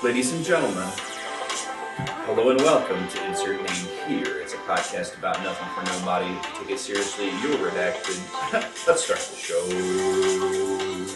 Ladies and gentlemen, hello and welcome to Insert Name Here. It's a podcast about nothing for nobody. Take it seriously, you're redacted. Let's start the show.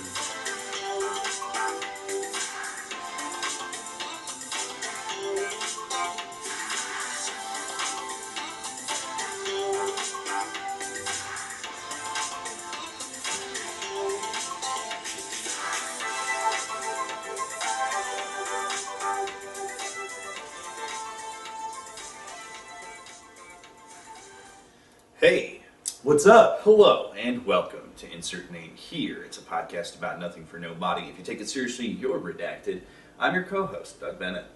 Hey, What's up? hello, and welcome to Insert Name Here. It's a podcast about nothing for nobody. If you take it seriously, you're redacted. I'm your co-host, Doug Bennett.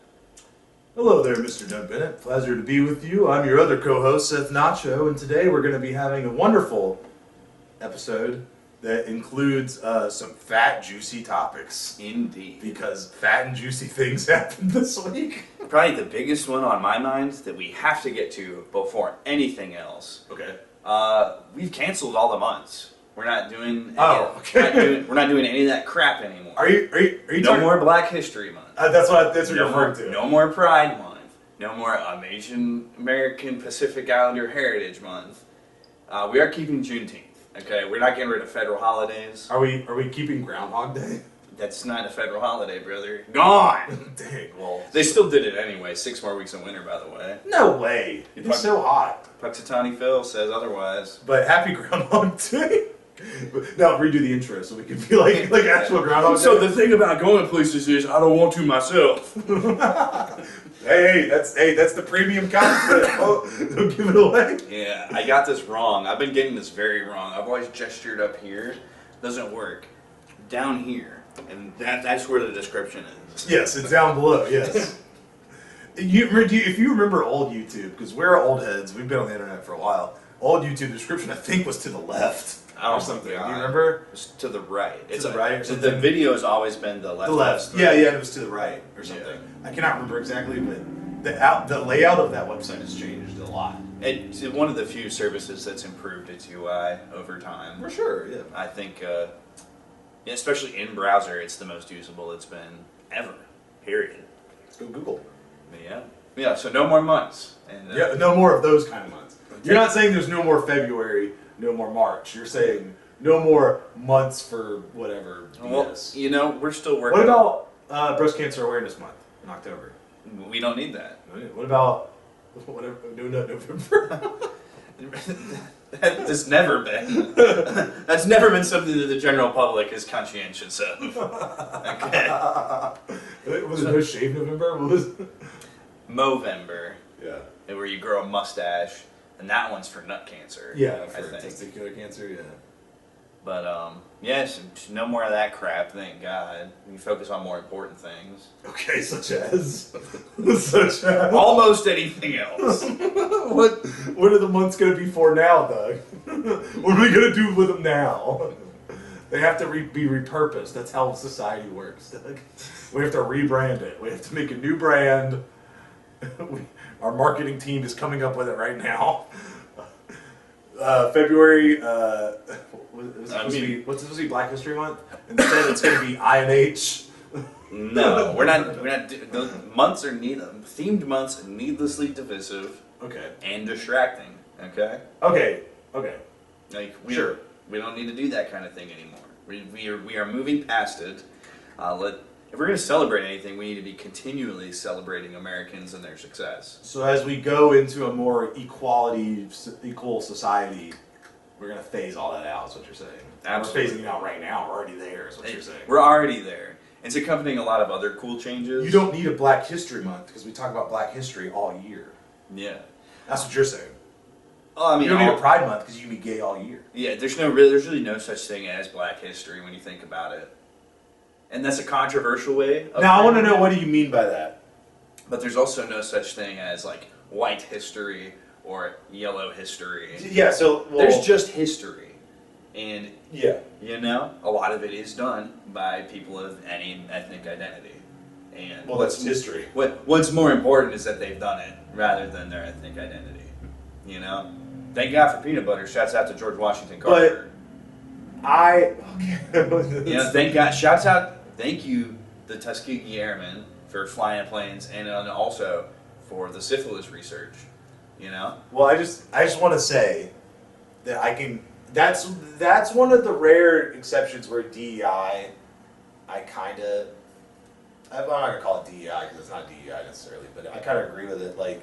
Hello there, Mr. Doug Bennett. Pleasure to be with you. I'm your other co-host, Seth Nacho, and today we're going to be having a wonderful episode that includes some fat, juicy topics. Indeed. Because fat and juicy things happened this week. Probably the biggest one on my mind that we have to get to before anything else. Okay. We've canceled all the months. We're not doing. Oh, okay. We're not doing any of that crap anymore. Are you no talking? more Black History Month. That's what you're No more, referring to. no more Pride Month. No more Asian American Pacific Islander Heritage Month. We are keeping Juneteenth. Okay, we're not getting rid of federal holidays. Are we keeping Groundhog Day? That's not a federal holiday, brother. Gone. Dang. Well, They still did it anyway. 6 more weeks of winter, by the way. no way. It's so hot. Puxatawny Phil says otherwise. But happy Groundhog Day. Now redo the intro so we can be like actual Groundhog Day. So the thing about going places is I don't want to myself. hey, that's the premium content. Oh, don't give it away. Yeah, I got this wrong. I've been getting this very wrong. I've always gestured up here. Doesn't work. Down here. And that's where the description is. Yes, it's down below. Yes. If you remember old YouTube, because we're old heads, we've been on the internet for a while. Old YouTube description, I think, was to the left or something. Do you remember? It's to the right. It's the right or The something? video has always been the left. The left. Yeah, and it was to the right or something. Yeah. I cannot remember exactly, but the layout of that website has changed a lot. It's one of the few services that's improved its UI over time. For sure, yeah. I think, especially in browser, it's the most usable it's been ever. Period. Let's go Google. Yeah. So no more months. And Yeah, no more of those kind of months. You're not saying there's no more February, no more March. You're saying no more months for whatever. Well, BS. we're still working. What about Breast Cancer Awareness Month in October? We don't need that. What about whatever? No, November. That's never been. That's never been something that the general public is conscientious of. Okay. Was it No Shave November? What was? Movember, Yeah. where you grow a mustache, and that one's for nut cancer. Yeah, I for think. testicular cancer. Yeah. But yes, no more of that crap. Thank God. We focus on more important things. Okay, such as Almost anything else. What are the months going to be for now, Doug? What are we going to do with them now? They have to be repurposed. That's how society works, Doug. We have to rebrand it. We have to make a new brand. Our marketing team is coming up with it right now. February, what's supposed to be Black History Month? Instead, it's going to be INH. No, we're not. The months are themed months are needlessly divisive. Okay. And distracting. Okay. Okay. Like Sure. We don't need to do that kind of thing anymore. We are moving past it. If we're going to celebrate anything, we need to be continually celebrating Americans and their success. So as we go into a more equal society, we're going to phase all that out, is what you're saying. Absolutely. We're phasing it out right now. We're already there, is what you're saying. We're already there. It's accompanying a lot of other cool changes. You don't need a Black History Month because we talk about Black history all year. Yeah. That's what you're saying. Well, I mean, You don't need a Pride Month because you can be gay all year. Yeah, there's really no such thing as Black history when you think about it. And that's a controversial way of Now, I want to framing know, it. what do you mean by that? But there's also no such thing as like white history or yellow history. Yeah, so... There's just history. And, Yeah. a lot of it is done by people of any ethnic identity. And Well, that's history. what's more important is that they've done it rather than their ethnic identity. Thank God for peanut butter. Shouts out to George Washington Carver. Okay. Thank God. Thank you, the Tuskegee Airmen, for flying planes, and also for the syphilis research. You know. Well, I just want to say that I can. That's one of the rare exceptions where DEI, I kind of. I'm not gonna call it DEI because it's not DEI necessarily, but I kind of agree with it. Like,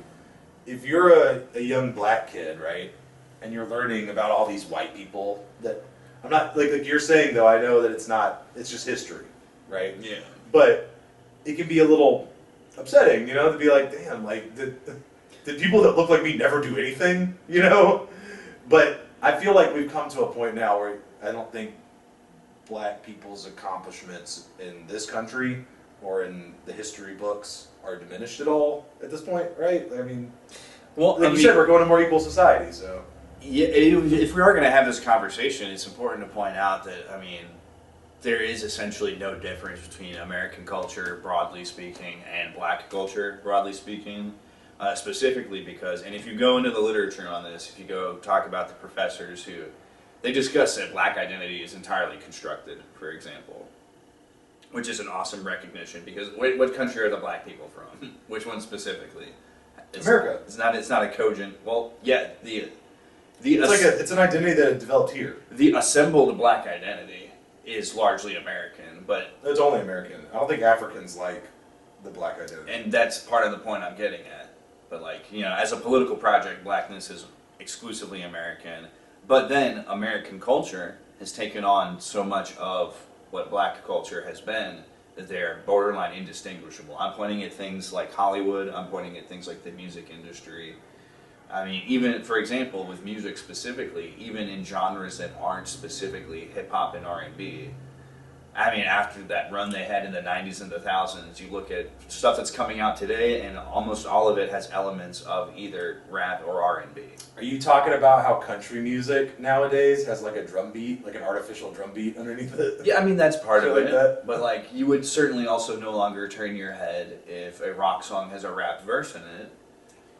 if you're a young black kid, right, and you're learning about all these white people that I'm not like you're saying though. I know that it's not. It's just history, right? Yeah. But it can be a little upsetting, you know, to be like, damn, like the people that look like me never do anything, you know? But I feel like we've come to a point now where I don't think black people's accomplishments in this country or in the history books are diminished at all at this point, right? I mean, well, like you said, we're going to more equal society, so. Yeah, if we are going to have this conversation, it's important to point out that, I mean, there is essentially no difference between American culture, broadly speaking, and black culture, broadly speaking. Specifically because, and if you go into the literature on this, if you go talk about the professors who, they discuss that black identity is entirely constructed, for example, which is an awesome recognition because what country are the black people from? Which one specifically? America. It's not a cogent. Well, yeah, It's an identity that developed here. The assembled black identity is largely American, but It's only American. I don't think Africans like the black identity. and that's part of the point I'm getting at. But like, you know, as a political project, blackness is exclusively American. But then American culture has taken on so much of what black culture has been that they're borderline indistinguishable. I'm pointing at things like Hollywood. I'm pointing at things like the music industry. I mean, even, for example, with music specifically, even in genres that aren't specifically hip-hop and R&B, I mean, after that run they had in the 90s and the 2000s, you look at stuff that's coming out today, and almost all of it has elements of either rap or R&B. Are you talking about how country music nowadays has like a drum beat, like an artificial drum beat underneath it? Yeah, I mean, that's part Shit of like it. that. But, like, you would certainly also no longer turn your head if a rock song has a rap verse in it.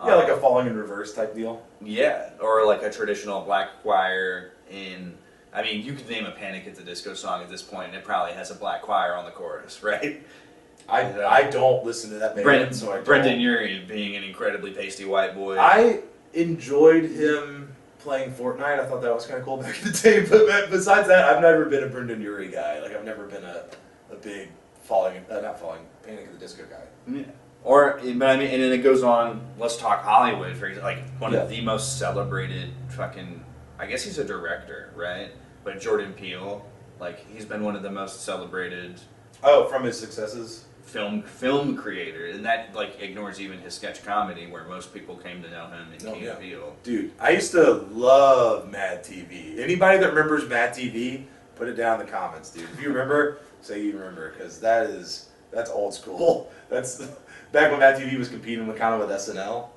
Yeah, like a falling in reverse type deal. Yeah, or like a traditional black choir in... I mean, you could name a Panic at the Disco song at this point, and it probably has a black choir on the chorus, right? I don't listen to that band, so I don't. Brendan Urie being an incredibly pasty white boy. I enjoyed him playing Fortnite. I thought that was kind of cool back in the day. But besides that, I've never been a Brendan Urie guy. Like, I've never been a big Panic at the Disco guy. Yeah. But I mean, and then it goes on. Let's talk Hollywood, for example. Like one of the most celebrated fucking. I guess he's a director, right? But Jordan Peele, like he's been one of the most celebrated. Oh, from his successes. Film creator, and that like ignores even his sketch comedy, where most people came to know him in Key and Peele. Dude, I used to love Mad TV. Anybody that remembers Mad TV, put it down in the comments, dude. If you remember, say you remember, because that's old school. That's back when Mad TV was competing with SNL,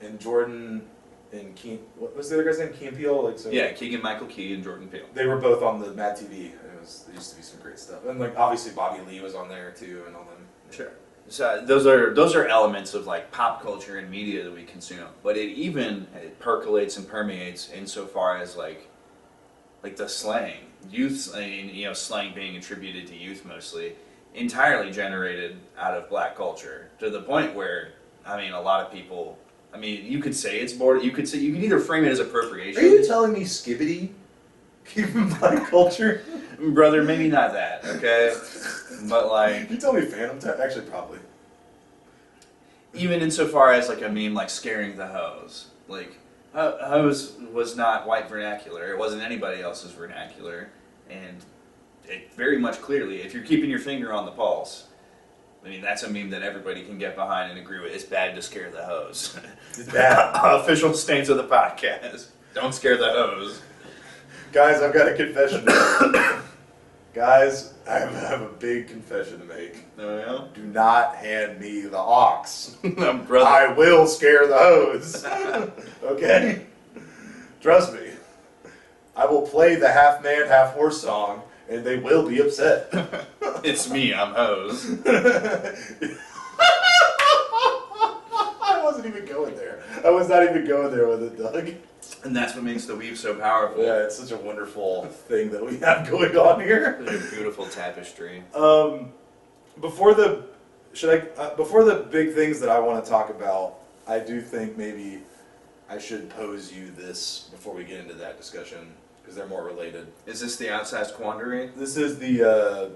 and Jordan and what was the other guy's name? Key and Peele, like so. Yeah, Keegan-Michael Key and Jordan Peele. They were both on the Mad TV. There used to be some great stuff, and like obviously Bobby Lee was on there too, and all them. Sure. So those are elements of like pop culture and media that we consume, but it percolates and permeates insofar as like the slang, slang being attributed to youth mostly, entirely generated out of black culture to the point where I mean a lot of people. I mean, you could say it's border. You could either frame it as appropriation. Are you telling me Skibbity came from black culture? Brother, maybe not that, okay? But like... You tell me Phantom Tech? Actually, probably. Even insofar as like a meme like scaring the hose. Like, hose was not white vernacular. It wasn't anybody else's vernacular. And it very much clearly, if you're keeping your finger on the pulse, I mean, that's a meme that everybody can get behind and agree with. It's bad to scare the hose. It's bad. Official stance of the podcast. Don't scare the hose. Guys, I've got a confession to make. Guys, I have a big confession to make. Oh, yeah? Do not hand me the ox. Brother. I will scare the hose. Okay? Trust me. I will play the half man, half horse song, and they will be upset. It's me, I'm hose. I wasn't even going there. I was not even going there with it, Doug. And that's what makes the weave so powerful. Yeah, it's such a wonderful thing that we have going on here. It's a beautiful tapestry. Before the should I before the big things that I want to talk about, I do think maybe I should pose you this before we get into that discussion because they're more related. Is this the outsized quandary? This is the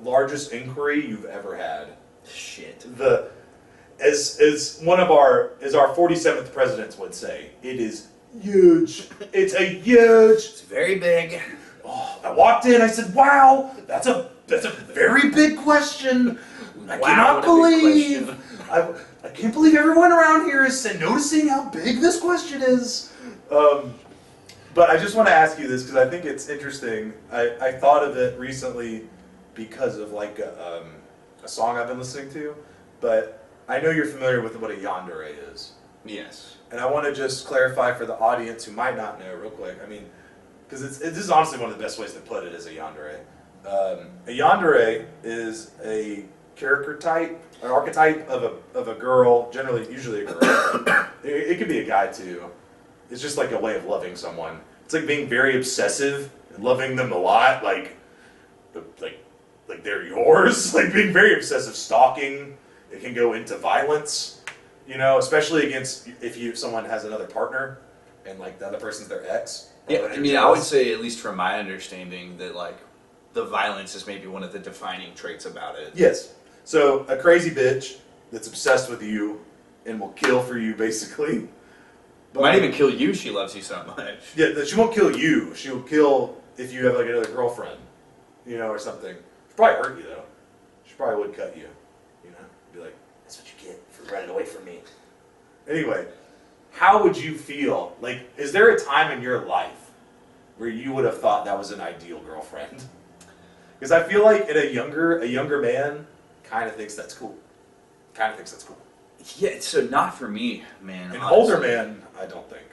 largest inquiry you've ever had. Shit. As one of our 47th presidents would say, it is huge. It's a huge. It's very big. Oh, I walked in. I said, "Wow, that's a very big question. I Wow, cannot what a big believe. question." I can't believe everyone around here is noticing how big this question is." But I just want to ask you this because I think it's interesting. I thought of it recently because of like a song I've been listening to, but I know you're familiar with what a yandere is. Yes. And I want to just clarify for the audience who might not know real quick. I mean, because this is honestly one of the best ways to put it is a yandere. A yandere is a character type, an archetype of a girl, usually a girl. it could be a guy too. It's just like a way of loving someone. It's like being very obsessive and loving them a lot, like they're yours. Like being very obsessive, stalking. It can go into violence, especially against if someone has another partner and like the other person's their ex. Yeah, I mean, I would say, at least from my understanding, that like the violence is maybe one of the defining traits about it. Yes. So a crazy bitch that's obsessed with you and will kill for you, basically. But Might even kill you. She loves you so much. Yeah, she won't kill you. She'll kill if you have like another girlfriend, or something. She'll probably hurt you though. She probably would cut you, Be like, that's what you get for running away from me. Anyway, how would you feel? Like, is there a time in your life where you would have thought that was an ideal girlfriend? Because I feel like a younger man kind of thinks that's cool. Yeah, so not for me, man. An honestly. older man, I don't think.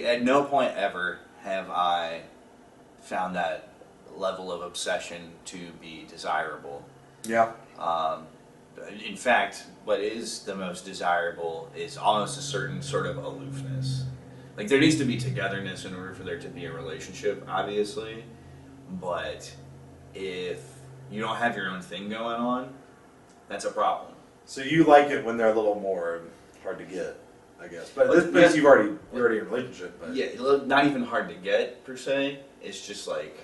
At no point ever have I found that level of obsession to be desirable. Yeah. In fact, what is the most desirable is almost a certain sort of aloofness. Like, there needs to be togetherness in order for there to be a relationship, obviously. But if you don't have your own thing going on, that's a problem. So you like it when they're a little more hard to get, I guess. But Well, this place yeah. you're already in a relationship. But Yeah, not even hard to get, per se. It's just like,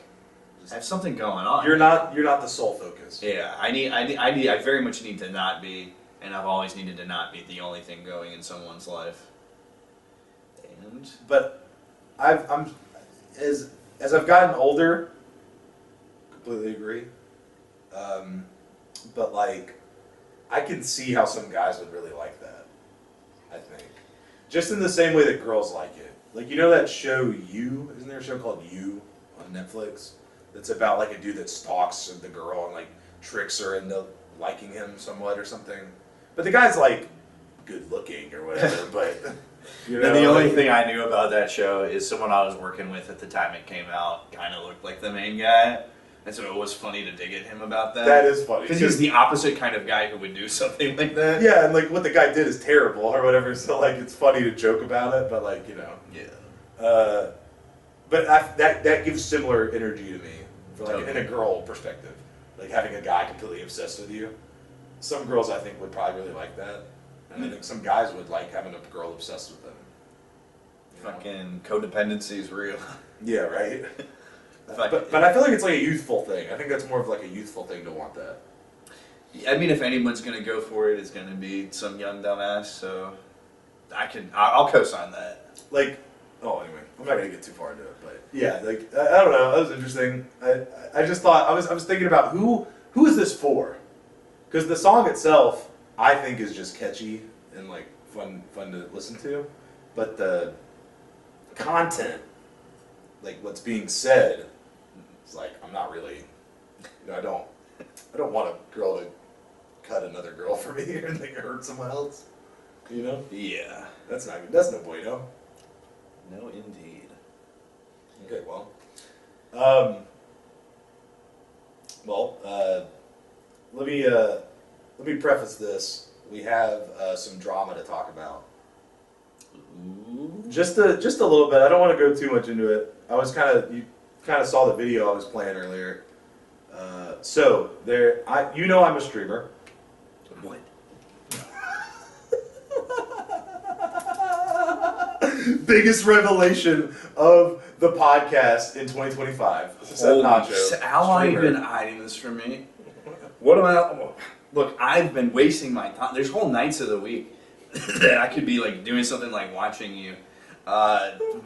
I have something going on. you're not the sole focus. Yeah, I very much need to not be, and I've always needed to not be the only thing going in someone's life. And But I'm as I've gotten older, completely agree. But like, I can see how some guys would really like that. I think, just in the same way that girls like it. Like, that show You? Isn't there a show called You on Netflix? That's about like a dude that stalks the girl and like tricks her into liking him somewhat or something. But the guy's like good looking or whatever. But and the only thing I knew about that show is someone I was working with at the time it came out kind of looked like the main guy. And so it was funny to dig at him about that. That is funny. Because he's the opposite kind of guy who would do something like that. Yeah, and like what the guy did is terrible or whatever. So like it's funny to joke about it, but like Yeah. But that gives similar energy to me, for like in a girl perspective, like having a guy completely obsessed with you. Some girls I think would probably really like that, and I think some guys would like having a girl obsessed with them. Fucking codependency is real. Yeah, right. But I feel like it's like a youthful thing. I think that's more of like a youthful thing to want that. I mean, if anyone's gonna go for it, it's gonna be some young dumbass. So I'll co-sign that. Like, anyway, I'm not gonna get too far into it, but yeah, like I don't know, that was interesting. I just thought I was thinking about who is this for? Because the song itself, I think, is just catchy and like fun to listen to, but the content, like what's being said, it's like I'm not really, I don't want a girl to cut another girl for me and like hurt someone else, Yeah. That's not good. That's no bueno. No, indeed. Okay, well, let me preface this. We have some drama to talk about. Ooh. Just a little bit. I don't want to go too much into it. You kind of saw the video I was playing earlier. So there, I'm a streamer. What? Biggest revelation of the podcast in 2025. Said Nacho. How long have you streamer. been hiding this from me? What am I? Look, I've been wasting my time. There's whole nights of the week that I could be like doing something like watching you.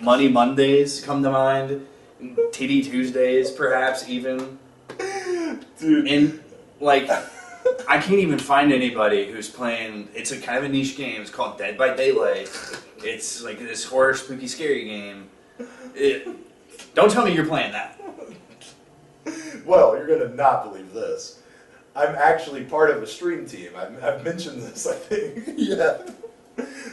Money Mondays come to mind. TD Tuesdays, perhaps even. Dude. And like, I can't even find anybody who's playing. It's a kind of a niche game. It's called Dead by Daylight. It's like this horror, spooky, scary game. Don't tell me you're playing that. Well, you're gonna not believe this. I'm actually part of a stream team. I've mentioned this, I think. Yeah.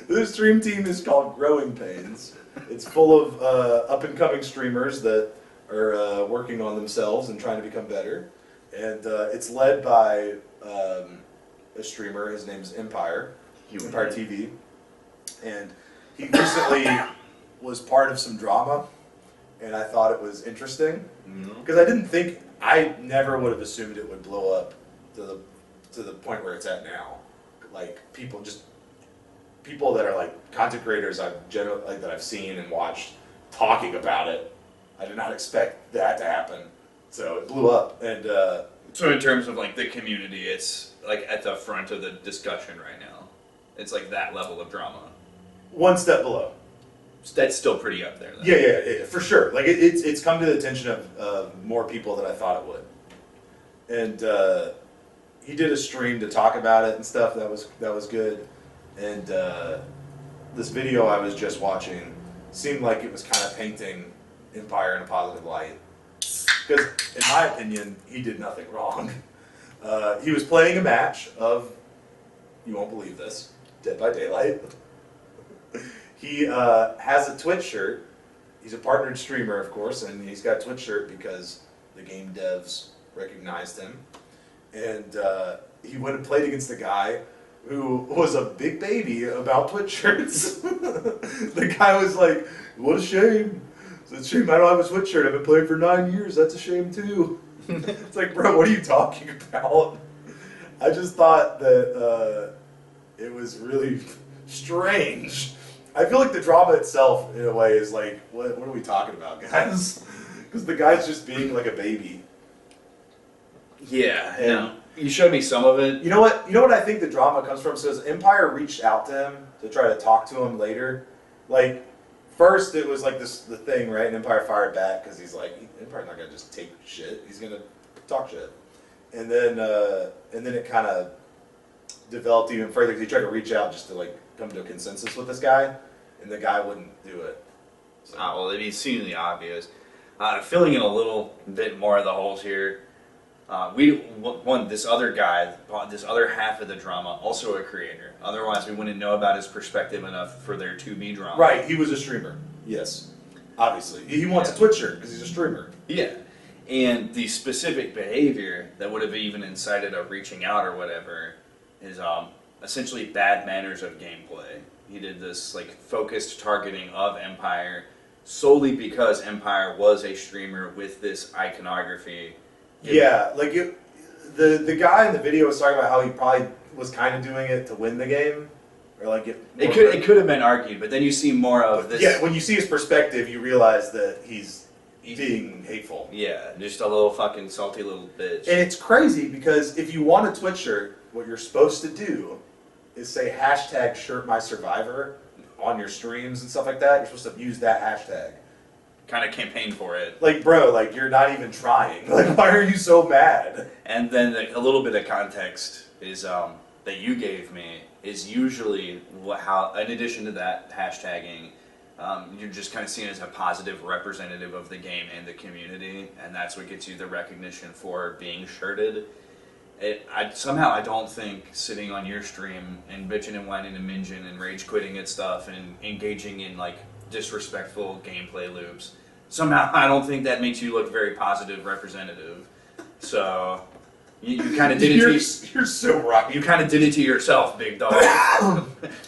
This stream team is called Growing Pains. It's full of up-and-coming streamers that are working on themselves and trying to become better. And it's led by a streamer. His name's Empire TV. And he recently was part of some drama, and I thought it was interesting. Because I never would have assumed it would blow up to the point where it's at now. Like, people that are like content creators that I've seen and watched talking about it. I did not expect that to happen, so it blew up. And So in terms of like the community, it's like at the front of the discussion right now. It's like that level of drama. one step below. That's still pretty up there, though. Yeah, for sure. Like it's come to the attention of more people than I thought it would. And he did a stream to talk about it and stuff. That was good. And this video I was just watching seemed like it was kind of painting Empire in a positive light. Because in my opinion, he did nothing wrong. He was playing a match of, you won't believe this, Dead by Daylight. He has a Twitch shirt. He's a partnered streamer, of course, and he's got a Twitch shirt because the game devs recognized him. And he went and played against a guy who was a big baby about Twitch shirts. The guy was like, "What a shame. It's a shame I don't have a Twitch shirt. I've been playing for 9 years. That's a shame too." It's like, bro, what are you talking about? I just thought that it was really strange. I feel like the drama itself, in a way, is like, what are we talking about, guys? Because the guy's just being like a baby. Yeah, And no. You showed me some of it. You know what I think the drama comes from? So Empire reached out to him to try to talk to him later. Like, first it was like the thing, right? And Empire fired back because he's like, Empire's not gonna just take shit. He's gonna talk shit. And then it kind of developed even further because he tried to reach out just to like come to a consensus with this guy, and the guy wouldn't do it. So. Well, it'd be seemingly obvious. Filling in a little bit more of the holes here. This other guy, this other half of the drama, also a creator. Otherwise, we wouldn't know about his perspective enough for there to be drama. Right, he was a streamer. Yes, obviously. He wants a Twitch shirt because he's a streamer. Yeah, and the specific behavior that would have even incited a reaching out or whatever is essentially bad manners of gameplay. He did this like focused targeting of Empire solely because Empire was a streamer with this iconography. Yeah, like the guy in the video was talking about how he probably was kind of doing it to win the game, or like it could have been argued, but then you see more of this. Yeah, when you see his perspective, you realize that he's being hateful. Yeah, just a little fucking salty little bitch. And it's crazy because if you want a Twitch shirt, what you're supposed to do is say #ShirtMySurvivor on your streams and stuff like that. You're supposed to use that hashtag. Kind of campaign for it. Like, bro, like you're not even trying. Like, why are you so mad? And then a little bit of context is that you gave me is usually how, in addition to that hashtagging, you're just kind of seen as a positive representative of the game and the community, and that's what gets you the recognition for being shirted. Somehow I don't think sitting on your stream and bitching and whining and minging and rage quitting at stuff and engaging in like disrespectful gameplay loops, somehow I don't think that makes you look very positive representative. So you kind of did it. You're so right. You kind of did it to yourself, big dog.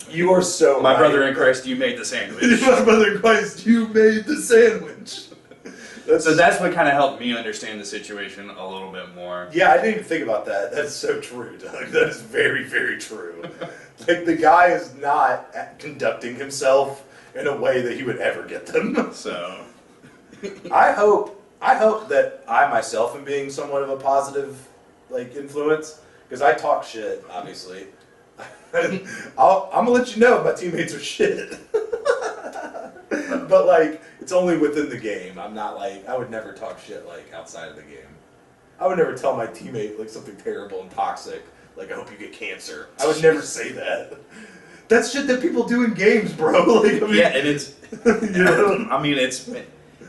You are so My right. brother in Christ, you made the sandwich. My brother in Christ, you made the sandwich. So that's what kind of helped me understand the situation a little bit more. Yeah, I didn't even think about that. That's so true, Doug. That is very, very true. Like, the guy is not conducting himself in a way that he would ever get them. So I hope that I myself am being somewhat of a positive, like, influence, because I talk shit, obviously. I'm gonna let you know if my teammates are shit. But, like, it's only within the game. I'm not like, I would never talk shit, like, outside of the game. I would never tell my teammate, like, something terrible and toxic, like, I hope you get cancer. I would never say that. That's shit that people do in games, bro. Like, I mean, yeah, and it's you know? I mean,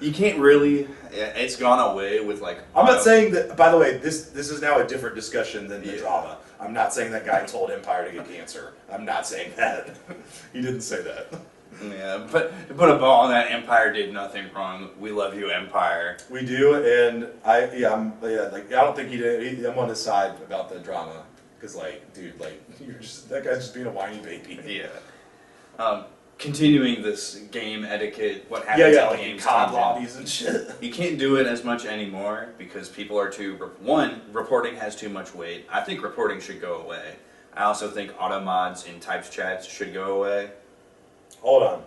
you can't really. It's gone away with like. I'm not saying that. By the way, this is now a different discussion than the Yeah. drama. I'm not saying that guy told Empire to get cancer. I'm not saying that. He didn't say that. Yeah, but to put a ball on that, Empire did nothing wrong. We love you, Empire. We do, and I don't think he did. I'm on his side about the drama because, like, dude, like, that guy's just being a whiny baby. Yeah. Continuing this game etiquette, what Yeah, happens yeah, in like games COD tangent. lobbies and shit. You can't do it as much anymore because people are too. One, reporting has too much weight. I think reporting should go away. I also think auto mods in types chats should go away. Hold on.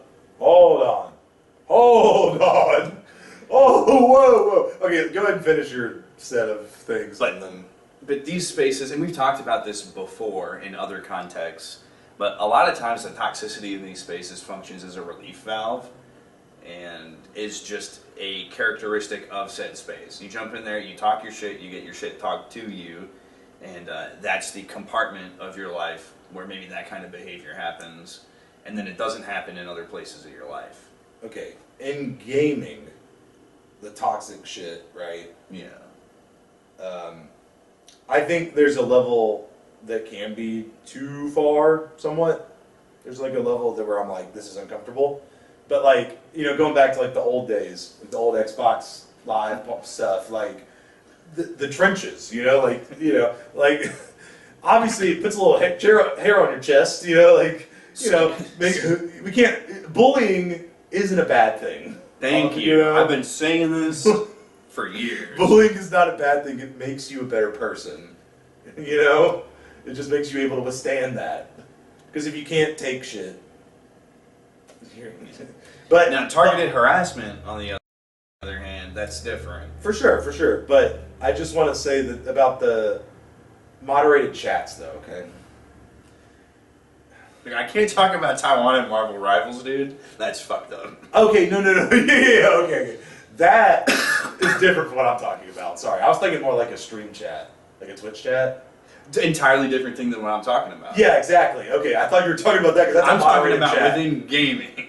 Oh, whoa. Okay, go ahead and finish your set of things. But- and then But these spaces, and we've talked about this before in other contexts, but a lot of times the toxicity in these spaces functions as a relief valve and is just a characteristic of said space. You jump in there, you talk your shit, you get your shit talked to you, and that's the compartment of your life where maybe that kind of behavior happens, and then it doesn't happen in other places of your life. okay, in gaming, the toxic shit, right? Yeah. I think there's a level that can be too far, somewhat. There's like a level that where I'm like, this is uncomfortable. But like, going back to like the old days, like the old Xbox Live stuff, like the trenches, like obviously it puts a little hair on your chest, we can't. Bullying isn't a bad thing. Thank you. I've been saying this for years. Bullying is not a bad thing. It makes you a better person. It just makes you able to withstand that. Because if you can't take shit, but Now, targeted harassment, on the other hand, that's different. for sure. But I just want to say that about the moderated chats, though. Okay. Like, I can't talk about Taiwan and Marvel Rivals, dude. That's fucked up. Okay. No. Yeah. Okay. That is different from what I'm talking about. Sorry, I was thinking more like a stream chat, like a Twitch chat. It's an entirely different thing than what I'm talking about. Yeah, exactly. Okay, I thought you were talking about that because that's I'm a talking moderated about chat. within gaming.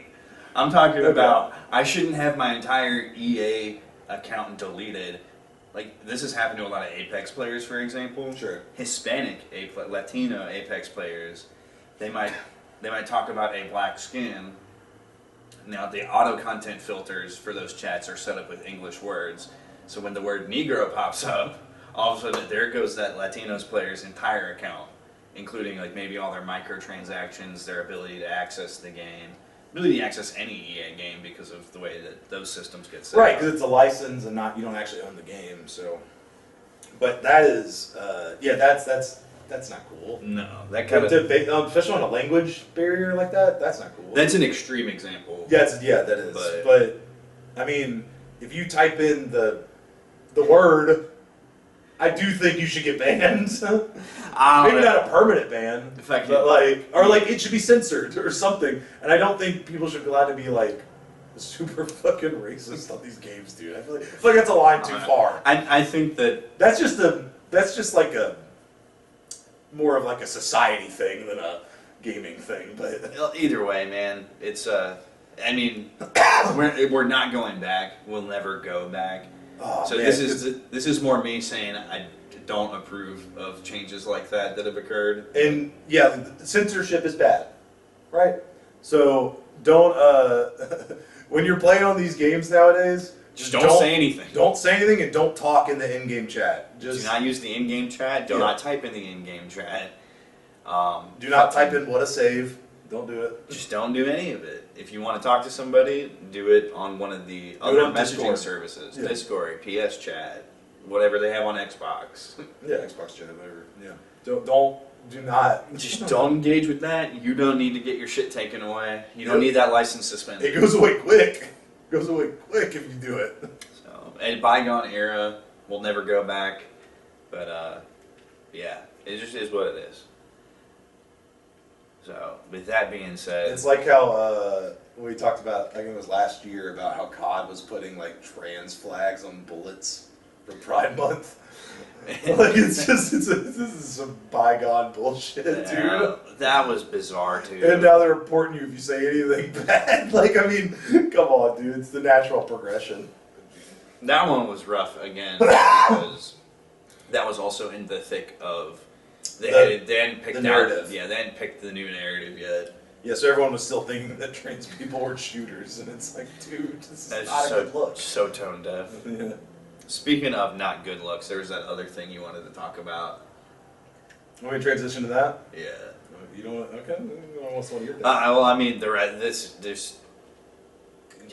I'm talking Okay. about I shouldn't have my entire EA account deleted. Like, this has happened to a lot of Apex players, for example. Sure. Hispanic, Latino Apex players, they might talk about a black skin. Now, the auto content filters for those chats are set up with English words. So when the word Negro pops up, all of a sudden there goes that Latinos player's entire account, including like maybe all their microtransactions, their ability to access the game, ability to access any EA game because of the way that those systems get set Right, up. because it's a license and you don't actually own the game. So, but that is, that's not cool. No, that kind of Especially on a language barrier like that, that's not cool. that's an extreme example. Yeah, that is. But- But I mean, if you type in the word, I do think you should get banned. I don't Maybe know. not a permanent ban, In fact, but like it should be censored or something. And I don't think people should be allowed to be like super fucking racist on these games, dude. I feel like that's a line too far. I think that That's just like a more of like a society thing than a gaming thing. But either way, man, it's I mean, we're not going back. We'll never go back. oh, So man, this is more me saying I don't approve of changes like that have occurred. and yeah, censorship is bad, right? So don't when you're playing on these games nowadays, Just don't say anything. Don't say anything and don't talk in the in-game chat. Do Just not use the in-game chat. Do Yeah. not type in the in-game chat. do not type in what a save. Don't do it. Just don't do any of it. If you want to talk to somebody, do it on one of the it other on messaging Discord. services. Yeah. Discord, PS Chat, whatever they have on Xbox. Yeah, Xbox Chat, whatever. Yeah. Do not. Just don't engage with that. You don't need to get your shit taken away. You don't need that license suspended. It goes away quick. It goes away quick if you do it. So, a bygone era will never go back. But, yeah, it just is what it is. So, with that being said, It's like how we talked about, I think it was last year, about how COD was putting like trans flags on bullets for Pride Month. Like this is some bygone bullshit, dude. that was bizarre too. And now they're reporting you if you say anything bad. Like, I mean, come on, dude. It's the natural progression. That one was rough again because that was also in the thick of they hadn't picked the narrative. they hadn't picked the new narrative yet. Yeah, so everyone was still thinking that trans people were shooters, and it's like, dude, this is That's not a so good look. so tone deaf. Yeah. Speaking of not good looks, there was that other thing you wanted to talk about. Want me to transition to that? Yeah. You don't want? Okay. What's one of your things? Well, I mean, this.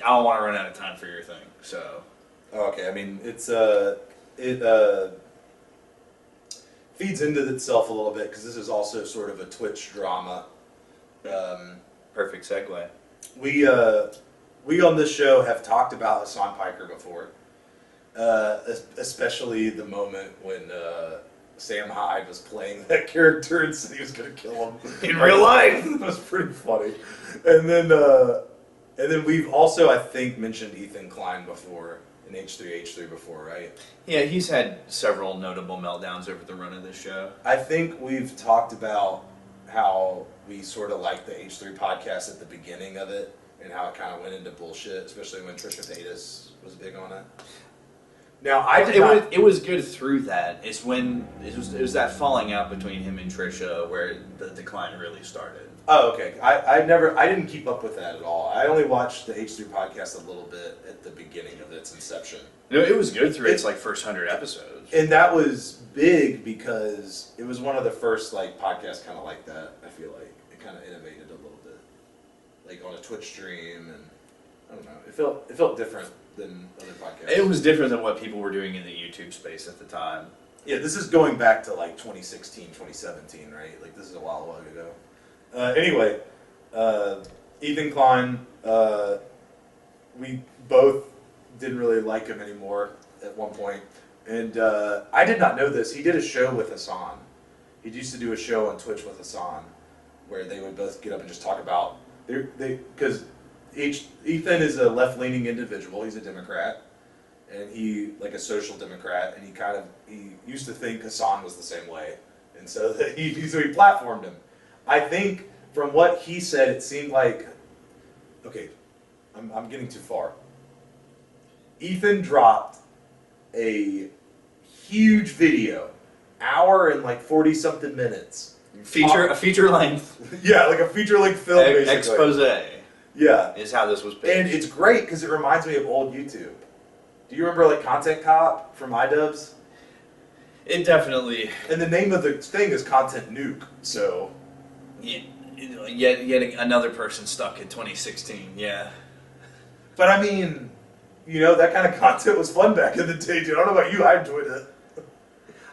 I don't want to run out of time for your thing, so. Oh, okay. I mean, it feeds into itself a little bit because this is also sort of a Twitch drama. Perfect segue. We on this show have talked about Hassan Piker before, especially the moment when Sam Hyde was playing that character and said he was going to kill him In real life. That was pretty funny. And then we've also, I think, mentioned Ethan Klein before in H3H3 before, right? Yeah, he's had several notable meltdowns over the run of this show. I think we've talked about how we sort of liked the H3 podcast at the beginning of it and how it kind of went into bullshit, especially when Trisha Paytas was big on it. Now, It was good through that. It's when it was that falling out between him and Trisha where the decline really started. Oh, okay. I didn't keep up with that at all. I only watched the H3 podcast a little bit at the beginning of its inception. No, it was good through its like first 100 episodes. And that was big because it was one of the first like podcasts kind of like that. I feel like it kind of innovated a little bit, like on a Twitch stream, and I don't know. It felt different than other podcasts. It was different than what people were doing in the YouTube space at the time. Yeah, this is going back to like 2016, 2017, right? Like this is a while ago. Anyway, Ethan Klein, we both didn't really like him anymore at one point. And I did not know this. He did a show with Hassan. He used to do a show on Twitch with Hassan where they would both get up and just talk about... Because Ethan is a left-leaning individual. He's a Democrat. And he, like a social democrat, and he used to think Hassan was the same way. And so he platformed him. I think from what he said, it seemed like, okay, I'm getting too far. Ethan dropped a huge video, hour and like 40 something minutes. A feature length Yeah, like a feature length film, basically. expose. Yeah, Is how this was pitched. and it's great because it reminds me of old YouTube. Do you remember like Content Cop from iDubbbz? It definitely. And the name of the thing is Content Nuke, so. Yet another person stuck in 2016. Yeah. But I mean, that kind of content was fun back in the day, dude. I don't know about you, I enjoyed it.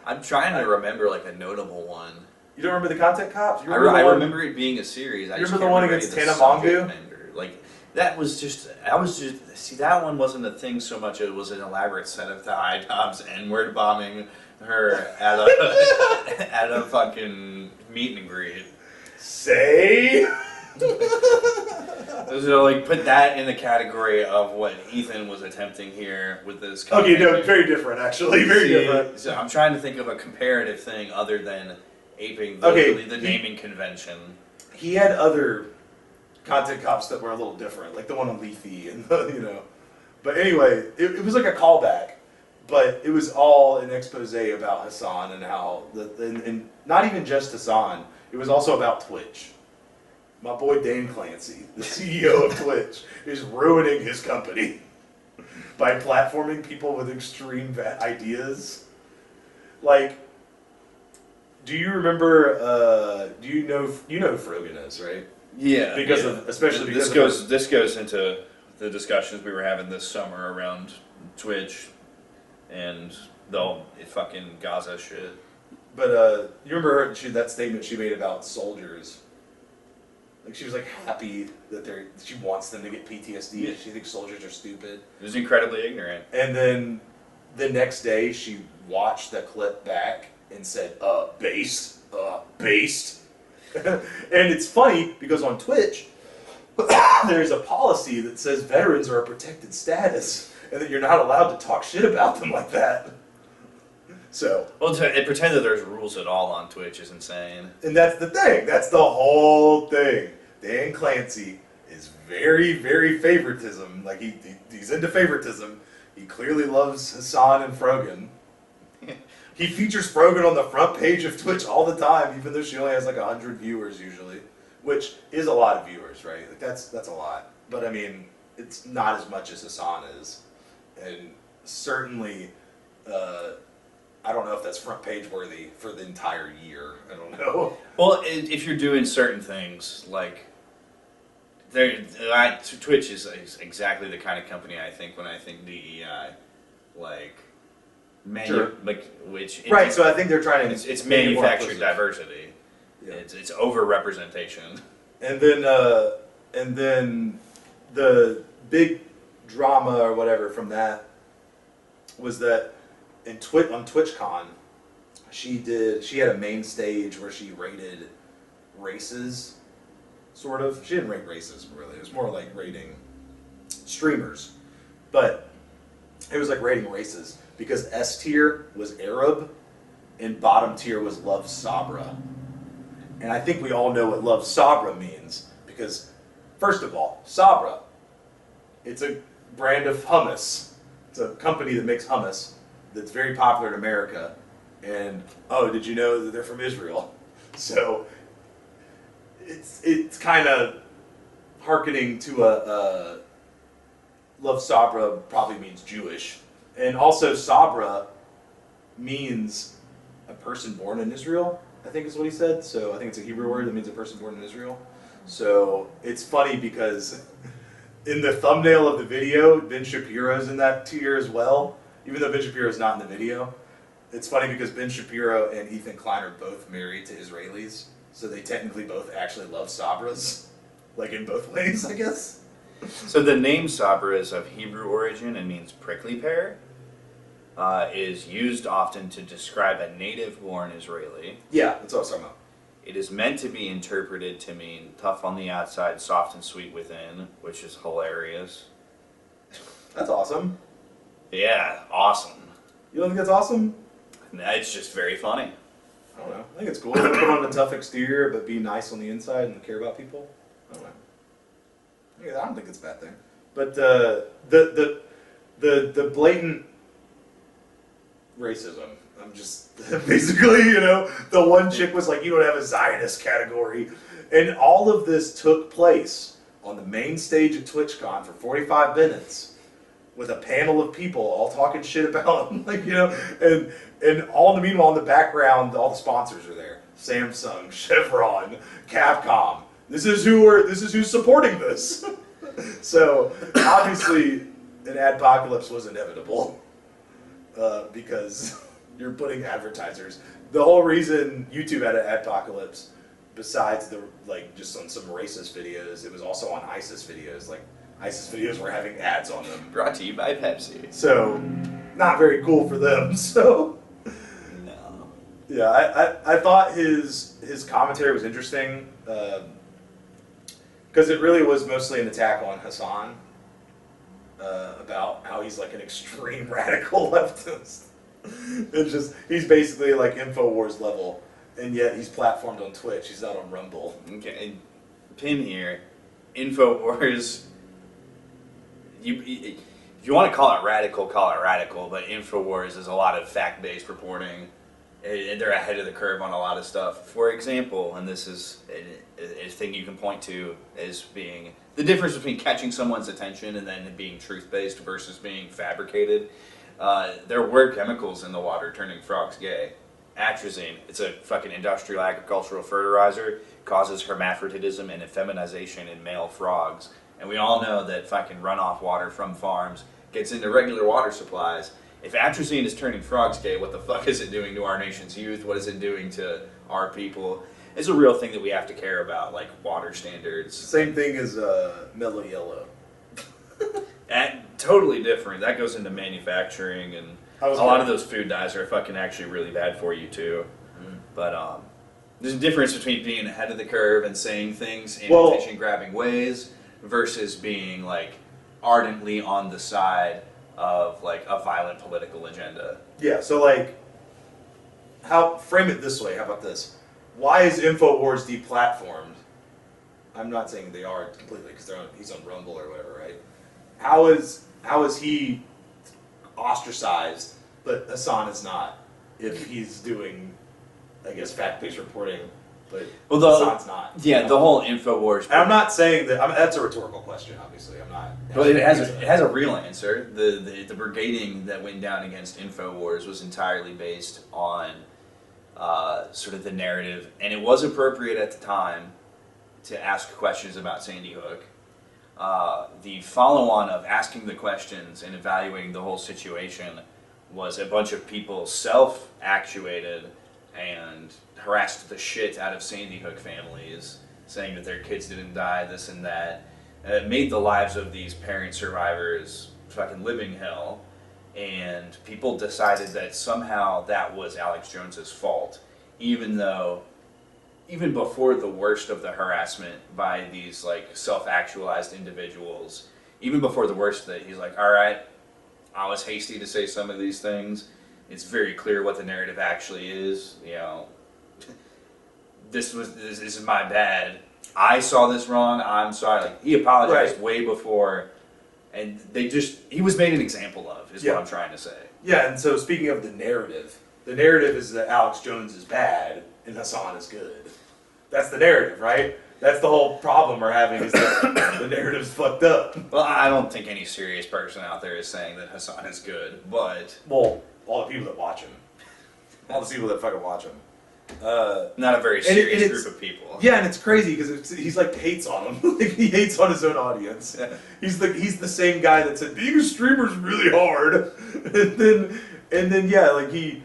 I'm trying to remember like a notable one. You don't remember the Content Cops? You I remember it being a series. You remember the one against Tana Mongeau? Like that was just. See, that one wasn't a thing so much. It was an elaborate set of the IDOBS N-word bombing her at a fucking meet and greet. Say. So like put that in the category of what Ethan was attempting here with this. Okay, no, very different actually, very different. So I'm trying to think of a comparative thing other than aping the naming convention. He had other Content Cops that were a little different, like the one on Leafy and But anyway, it was like a callback, but it was all an expose about Hassan and how and not even just Hassan. It was also about Twitch. My boy Dan Clancy, the CEO of Twitch, is ruining his company by platforming people with extreme ideas. Like, do you remember? Do you know who Frogan is, right? Yeah, Because yeah. of, especially because This goes into the discussions we were having this summer around Twitch and the fucking Gaza shit. But you remember that statement she made about soldiers? Like she was like happy that she wants them to get PTSD. Yeah. She thinks soldiers are stupid. It was incredibly ignorant. And then the next day she watched the clip back and said, based. And it's funny because on Twitch, there's a policy that says veterans are a protected status and that you're not allowed to talk shit about them like that. So, Well, to pretend that there's rules at all on Twitch is insane. and that's the thing. That's the whole thing. Dan Clancy is very, very favoritism. Like he's into favoritism. He clearly loves Hassan and Frogan. He features Frogan on the front page of Twitch all the time, even though she only has like 100 viewers usually, which is a lot of viewers, right? Like that's a lot. But I mean, it's not as much as Hassan is, and certainly, I don't know if that's front page worthy for the entire year. I don't know. Well, if you're doing certain things like Twitch is exactly the kind of company I think when I think DEI, like Sure. Right. So I think they're trying to. it's make it more manufactured inclusive. diversity. Yeah. It's over representation. And then the big drama or whatever from that was that on TwitchCon, she had a main stage where she rated races, sort of. She didn't rate races really. It was more like rating streamers, but it was like rating races because S tier was Arab and bottom tier was Love Sabra. And I think we all know what Love Sabra means because, first of all, Sabra, it's a brand of hummus. It's a company that makes hummus that's very popular in America. And, oh, did you know that they're from Israel? So it's kind of hearkening to a Love Sabra probably means Jewish. And also Sabra means a person born in Israel, I think is what he said. So I think it's a Hebrew word that means a person born in Israel. So it's funny because in the thumbnail of the video, Ben Shapiro's in that tier as well, even though Ben Shapiro's not in the video. It's funny because Ben Shapiro and Ethan Klein are both married to Israelis, so they technically both actually love Sabras, like in both ways, I guess. So the name Sabra is of Hebrew origin and means prickly pear. Is used often to describe a native-born Israeli. Yeah, that's what I was talking about. It is meant to be interpreted to mean tough on the outside, soft and sweet within, which is hilarious. That's awesome. Yeah, awesome. You don't think that's awesome? It's just very funny. I don't know. I think it's cool. Put on a tough exterior, but be nice on the inside and care about people. I don't know. Yeah, I don't think it's a bad thing. But the blatant racism. I'm just basically, the one chick was like, "You don't have a Zionist category," and all of this took place on the main stage at TwitchCon for 45 minutes with a panel of people all talking shit about him, and all the meanwhile in the background, all the sponsors are there: Samsung, Chevron, Capcom. This is who's supporting this. So obviously, an adpocalypse was inevitable. Because you're putting advertisers. The whole reason YouTube had an adpocalypse, besides just on some racist videos, it was also on ISIS videos. Like ISIS videos were having ads on them. Brought to you by Pepsi. So, not very cool for them. So, No. yeah, I thought his commentary was interesting because it really was mostly an attack on Hassan. About how he's like an extreme radical leftist. He's basically like InfoWars level, and yet he's platformed on Twitch. He's not on Rumble. Okay, pin here. InfoWars. If you want to call it radical, but InfoWars is a lot of fact-based reporting, and they're ahead of the curve on a lot of stuff. For example, and this is a thing you can point to as being the difference between catching someone's attention and then being truth-based versus being fabricated. There were chemicals in the water turning frogs gay. atrazine. It's a fucking industrial agricultural fertilizer. Causes hermaphroditism and effeminization in male frogs. And we all know that fucking runoff water from farms gets into regular water supplies. If atrazine is turning frogs gay, what the fuck is it doing to our nation's youth? What is it doing to our people? It's a real thing that we have to care about, like water standards. Same thing as mellow yellow. And totally different. That goes into manufacturing, and a lot of those food dyes are fucking actually really bad for you too. But there's a difference between being ahead of the curve and saying things in attention-grabbing ways versus being like ardently on the side of like a violent political agenda. Yeah, so like, frame it this way, how about this? Why is InfoWars deplatformed? I'm not saying they are completely, because he's on Rumble or whatever, right? How is he ostracized, but Hassan is not, if he's doing, I guess, fact-based reporting, but Hassan's not. Yeah, the whole InfoWars. And I'm not saying that, that's a rhetorical question, obviously, I'm not. But it has a real answer. The brigading that went down against InfoWars was entirely based on sort of the narrative, and it was appropriate at the time to ask questions about Sandy Hook. The follow-on of asking the questions and evaluating the whole situation was a bunch of people self-actuated and harassed the shit out of Sandy Hook families, saying that their kids didn't die, this and that. It made the lives of these parent survivors fucking living hell, and people decided that somehow that was Alex Jones's fault, even before the worst of the harassment by these like self-actualized individuals, even before the worst of it, he's like, all right, I was hasty to say some of these things. It's very clear what the narrative actually is. You know, this is my bad. I saw this wrong. I'm sorry. Like, he apologized way before, and he was made an example of, is what I'm trying to say. Yeah, and so speaking of the narrative is that Alex Jones is bad and Hassan is good. That's the narrative, right? That's the whole problem we're having, is that the narrative's fucked up. Well, I don't think any serious person out there is saying that Hassan is good, but... Well, all the people that watch him. All the people that fucking watch him. Not a very serious group of people. Yeah, and it's crazy because he's like hates on him. Like, he hates on his own audience. He's the same guy that said being a streamer is really hard, and then yeah, like he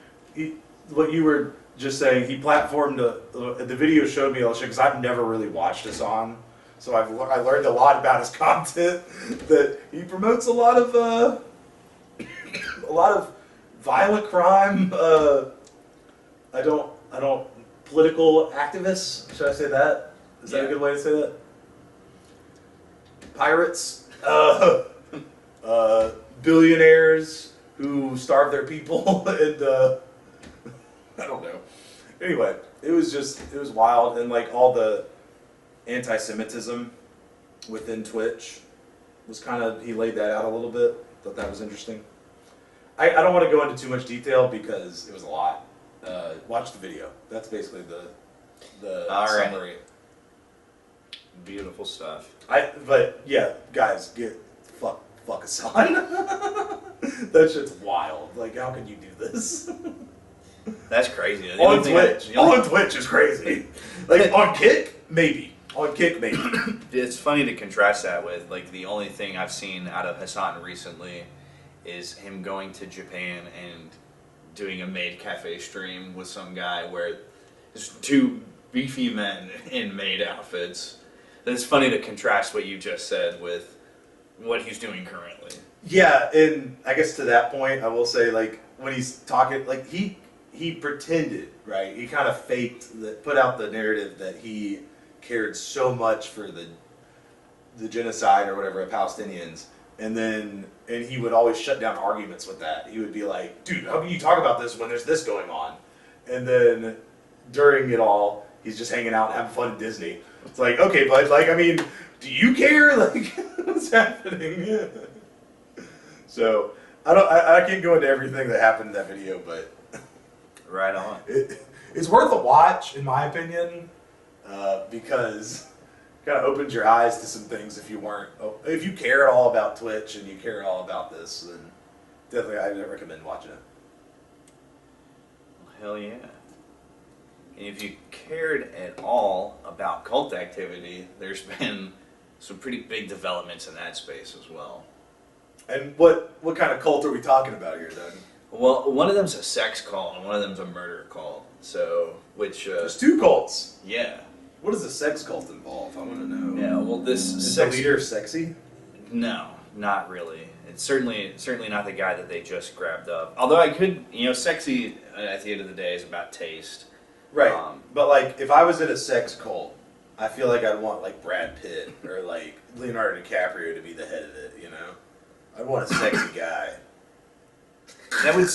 what you were just saying, he platformed the video showed me all shit because I've never really watched Hassan, so I learned a lot about his content. That he promotes a lot of violent crime. I don't political activists. Should I say that? Is that a good way to say that? Pirates, billionaires who starve their people, and I don't know. Anyway, it was wild, and like all the anti-Semitism within Twitch was he laid that out a little bit. Thought that was interesting. I don't want to go into too much detail because it was a lot. Watch the video. That's basically the summary. Beautiful stuff. But yeah, guys, fuck Hassan. That shit's wild. Like, how can you do this? That's crazy. On Twitch is crazy. Like, on Kick, maybe. It's funny to contrast that with, like, the only thing I've seen out of Hassan recently is him going to Japan and doing a maid cafe stream with some guy where there's two beefy men in maid outfits. It's funny to contrast what you just said with what he's doing currently. Yeah, and I guess to that point, I will say, like, when he's talking, like, he pretended, right? He kind of put out the narrative that he cared so much for the genocide or whatever of Palestinians, and he would always shut down arguments with that. He would be like, dude, how can you talk about this when there's this going on? And then during it all, he's just hanging out and having fun at Disney. It's like, okay, bud, like, I mean, do you care? Like, what's happening? So, I can't go into everything that happened in that video, but... Right on. It's worth a watch, in my opinion, because it kind of opens your eyes to some things if you care at all about Twitch and you care at all about this, then definitely I recommend watching it. Hell yeah. And if you cared at all about cult activity, there's been some pretty big developments in that space as well. And what kind of cult are we talking about here, Doug? Well, one of them's a sex cult and one of them's a murder cult. So, which, There's two cults. yeah. What does a sex cult involve? I want to know. Yeah, well, this Is sex... the leader sexy? No, not really. It's certainly not the guy that they just grabbed up. Although I could, sexy at the end of the day is about taste. Right. Um, But like, if I was in a sex cult, I feel like I'd want like Brad Pitt or like Leonardo DiCaprio to be the head of it. You know, I'd want a sexy guy. That would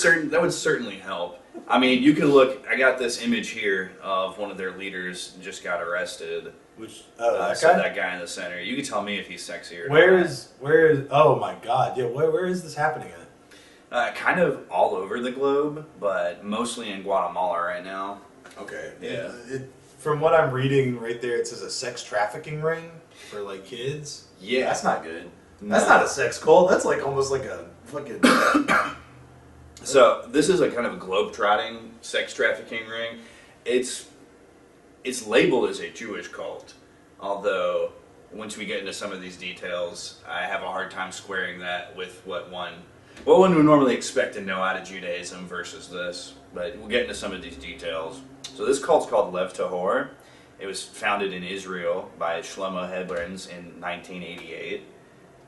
certainly help. I mean, you can look. I got this image here of one of their leaders just got arrested. Which So that guy in the center. You can tell me if he's sexy or Where not. is? Oh my God! Yeah, where is this happening at? Kind of all over the globe, but mostly in Guatemala right now. okay, Yeah. From what I'm reading right there, it says a sex trafficking ring for like kids. Yeah, That's not good. No. That's not a sex cult. That's like almost like a fucking. So this is a kind of a globe-trotting sex trafficking ring. It's labeled as a Jewish cult, although once we get into some of these details, I have a hard time squaring that with what one would normally expect to know out of Judaism versus this. But we'll get into some of these details. So this cult's called Lev Tahor. It was founded in Israel by Shlomo Hebrens in 1988.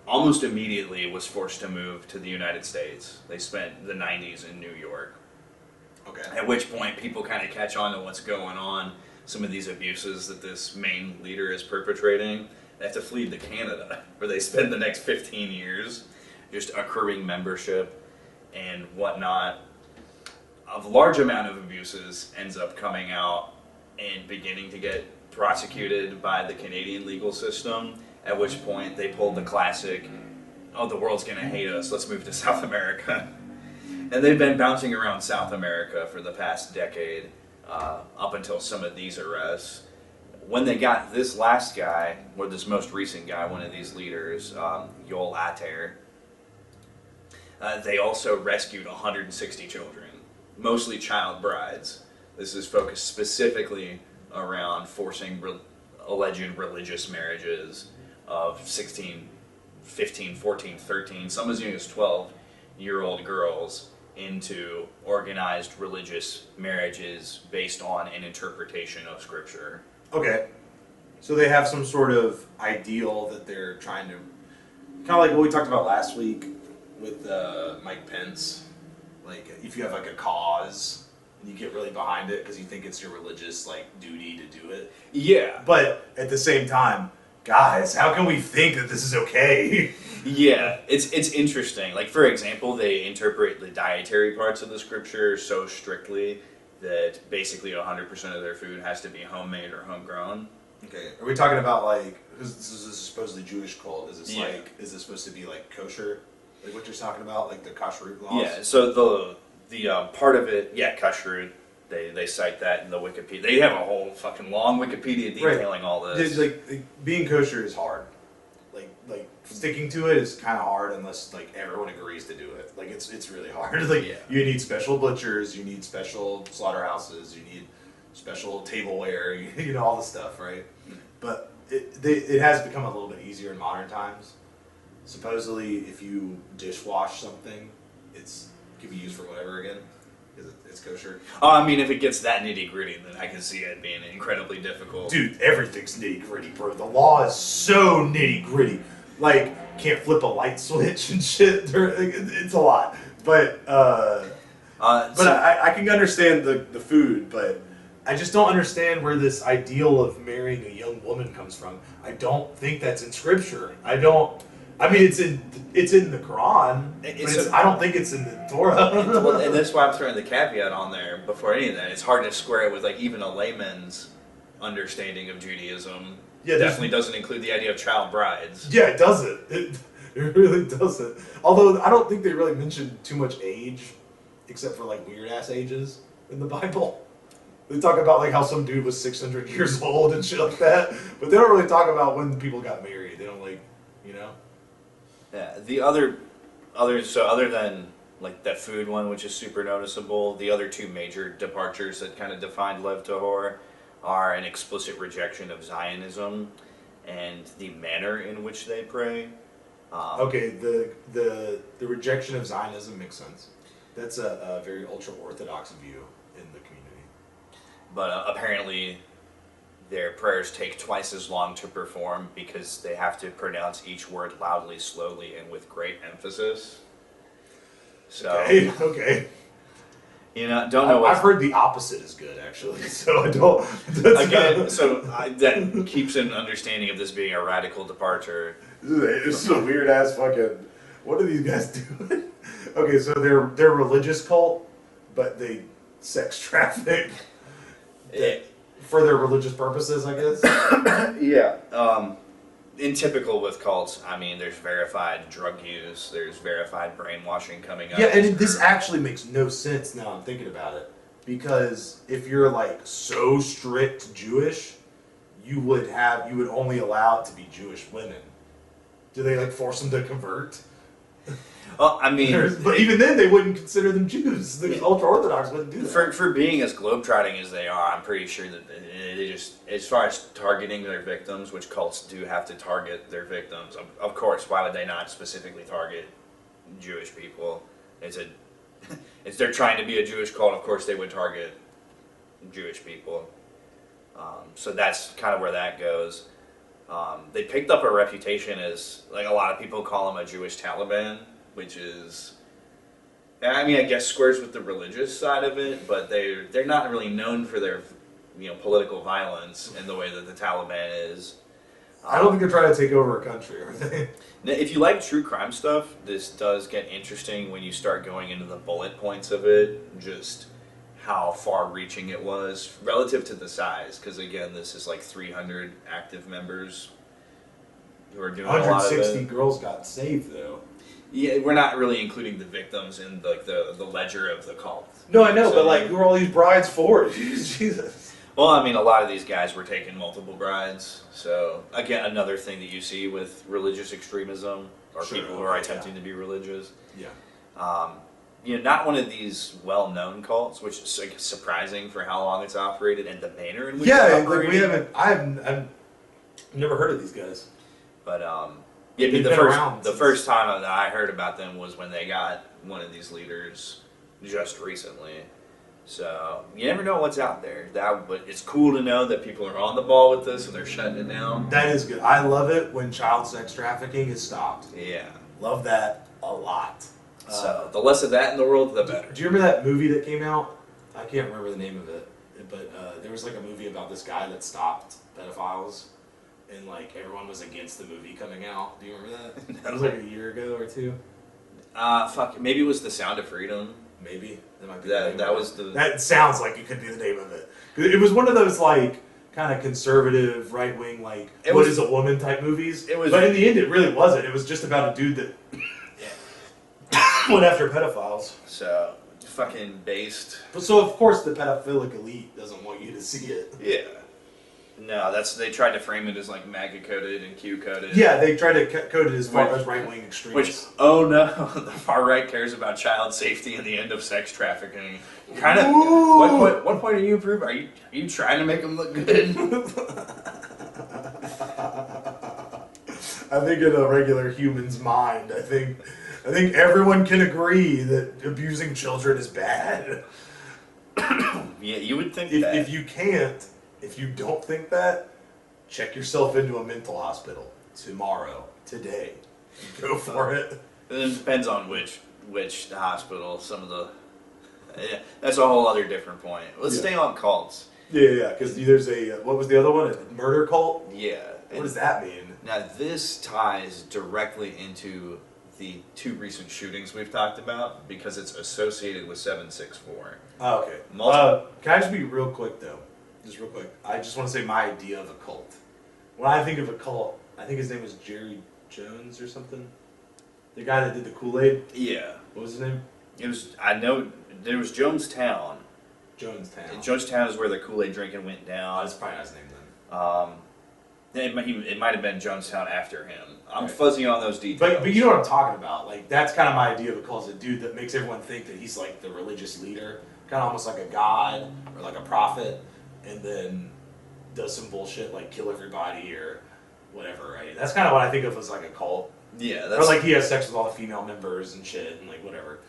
Almost immediately was forced to move to the United States. They spent the 90s in New York. Okay. At which point people kind of catch on to what's going on, some of these abuses that this main leader is perpetrating. They have to flee to Canada, where they spend the next 15 years just accruing membership and whatnot. A large amount of abuses ends up coming out and beginning to get prosecuted by the Canadian legal system, at which point they pulled the classic, oh, the world's gonna hate us, let's move to South America. And they've been bouncing around South America for the past decade, up until some of these arrests. When they got this last guy, or this most recent guy, one of these leaders, Yoel Ater, they also rescued 160 children, mostly child brides. This is focused specifically around forcing alleged religious marriages of 16, 15, 14, 13, some as young as 12-year-old girls into organized religious marriages based on an interpretation of Scripture. Okay. So they have some sort of ideal that they're trying to, kind of like what we talked about last week with Mike Pence. Like, if you have like a cause and you get really behind it because you think it's your religious like duty to do it. Yeah. But at the same time, guys, how can we think that this is okay? Yeah, it's interesting. Like, for example, they interpret the dietary parts of the Scripture so strictly that basically 100% of their food has to be homemade or homegrown. Okay. Are we talking about like, this is a supposedly Jewish cult? Is this Yeah. like, is this supposed to be like kosher? Like what you're talking about, like the kashrut laws? Yeah, so the part of it, yeah, kashrut, they cite that in the Wikipedia. They have a whole fucking long Wikipedia detailing all this. Like being kosher is hard. Like sticking to it is kind of hard unless like everyone agrees to do it. Like it's really hard. Like Yeah. you need special butchers, you need special slaughterhouses, you need special tableware, you know all the stuff, right? But it has become a little bit easier in modern times. Supposedly, if you dishwash something, it can be used for whatever again. It's kosher. I mean, if it gets that nitty gritty, then I can see it being incredibly difficult. Dude, everything's nitty gritty, bro. The law is so nitty gritty. Like, can't flip a light switch and shit. It's a lot. But I can understand the food, but I just don't understand where this ideal of marrying a young woman comes from. I don't think that's in scripture. I mean, it's in the Quran, but I don't think it's in the Torah. Well, and that's why I'm throwing the caveat on there before any of that. It's hard to square it with like even a layman's understanding of Judaism. Yeah, Definitely doesn't include the idea of child brides. Yeah, it doesn't. It really doesn't. Although I don't think they really mention too much age, except for like weird ass ages in the Bible. They talk about like how some dude was 600 years old and shit like that, but they don't really talk about when people got married. They don't like, you know. Yeah. The other than like that food one, which is super noticeable. The other two major departures that kind of defined Lev Tahor are an explicit rejection of Zionism and the manner in which they pray. Okay, the rejection of Zionism makes sense. That's a very ultra orthodox view in the community. But apparently, their prayers take twice as long to perform because they have to pronounce each word loudly, slowly, and with great emphasis. So, Okay. you know, don't know I've what. heard the opposite is good, actually. So I don't. That's Again, that keeps an understanding of this being a radical departure. This is a weird ass fucking. What are these guys doing? Okay, so they're religious cult, but they sex traffic for their religious purposes, I guess. Yeah. In typical with cults, I mean, there's verified drug use, there's verified brainwashing coming up. Yeah, and this actually makes no sense now I'm thinking about it. Because if you're like so strict Jewish, you would only allow it to be Jewish women. Do they like force them to convert? Well, I mean, But even then, they wouldn't consider them Jews. The ultra orthodox wouldn't do that. for being as globetrotting as they are, I'm pretty sure that they just, as far as targeting their victims, which cults do have to target their victims. Of course, why would they not specifically target Jewish people? It's they're trying to be a Jewish cult. Of course, they would target Jewish people. So that's kind of where that goes. They picked up a reputation as, like, a lot of people call them a Jewish Taliban, which is, I mean, I guess squares with the religious side of it, but they're not really known for their, political violence in the way that the Taliban is. I don't think they're trying to take over a country, are they? Now, if you like true crime stuff, this does get interesting when you start going into the bullet points of it, just how far-reaching it was relative to the size. Because again, this is like 300 active members who are doing a lot of 160 it. girls got saved, though. Yeah, we're not really including the victims in the ledger of the cult. No, I know, So, but like, who are all these brides for? Jesus. well, I mean, a lot of these guys were taking multiple brides. So again, another thing that you see with religious extremism are Sure, people who are okay, attempting to be religious. Yeah. Not one of these well-known cults, which is like surprising for how long it's operated and the manner in which Yeah, it's like operated. I've never heard of these guys. But They've the been around the since- first time that I heard about them was when they got one of these leaders just recently. So you never know what's out there. But it's cool to know that people are on the ball with this and they're shutting it down. That is good. I love it when child sex trafficking is stopped. Yeah. Love that a lot. So the less of that in the world, the better. Do you remember that movie that came out? I can't remember the name of it, but there was like a movie about this guy that stopped pedophiles, and like everyone was against the movie coming out. Do you remember that? That was like a year ago or two. Fuck. Maybe it was The Sound of Freedom. Maybe that might be the name That of was it. the. That sounds like it could be the name of it. 'Cause it was one of those like kind of conservative, right wing, like It what was- is a woman type movies. It was- but in the end, it really wasn't. It was just about a dude that went after pedophiles. So fucking based. But so of course the pedophilic elite doesn't want you to see it. Yeah. No, they tried to frame it as like MAGA coded and Q coded. Yeah, they try to code it as far Which- as right wing Which, extremists. oh no, the far right cares about child safety and the end of sex trafficking. Kind of. Ooh. What point are you improving? Are you trying to make them look good? I think in a regular human's mind, I think everyone can agree that abusing children is bad. Yeah, you would think If, that. if you don't think that, check yourself into a mental hospital tomorrow, today. Go for it. It depends on which hospital. Some of the. Yeah, that's a whole other different point. Let's Yeah. stay on cults. Yeah, because there's a what was the other one? A murder cult. Yeah. What does that mean? Now, this ties directly into the two recent shootings we've talked about because it's associated with 764. Oh, okay. Can I just be real quick though? Just real quick. I just want to say my idea of a cult. When I think of a cult, I think his name was Jerry Jones or something. The guy that did the Kool-Aid. Yeah. What was his name? I know, there was Jonestown. Jonestown. Jonestown is where the Kool-Aid drinking went Oh, down. that's probably not his name then. It might have been Jonestown after him. I'm fuzzy on those details. But you know what I'm talking about. Like that's kind of my idea of a cult, is a dude that makes everyone think that he's like the religious leader, kind of almost like a god or like a prophet, and then does some bullshit like kill everybody or whatever. Right? That's kind of what I think of as like a cult. Yeah, Or that's like he has sex with all the female members and shit and like whatever.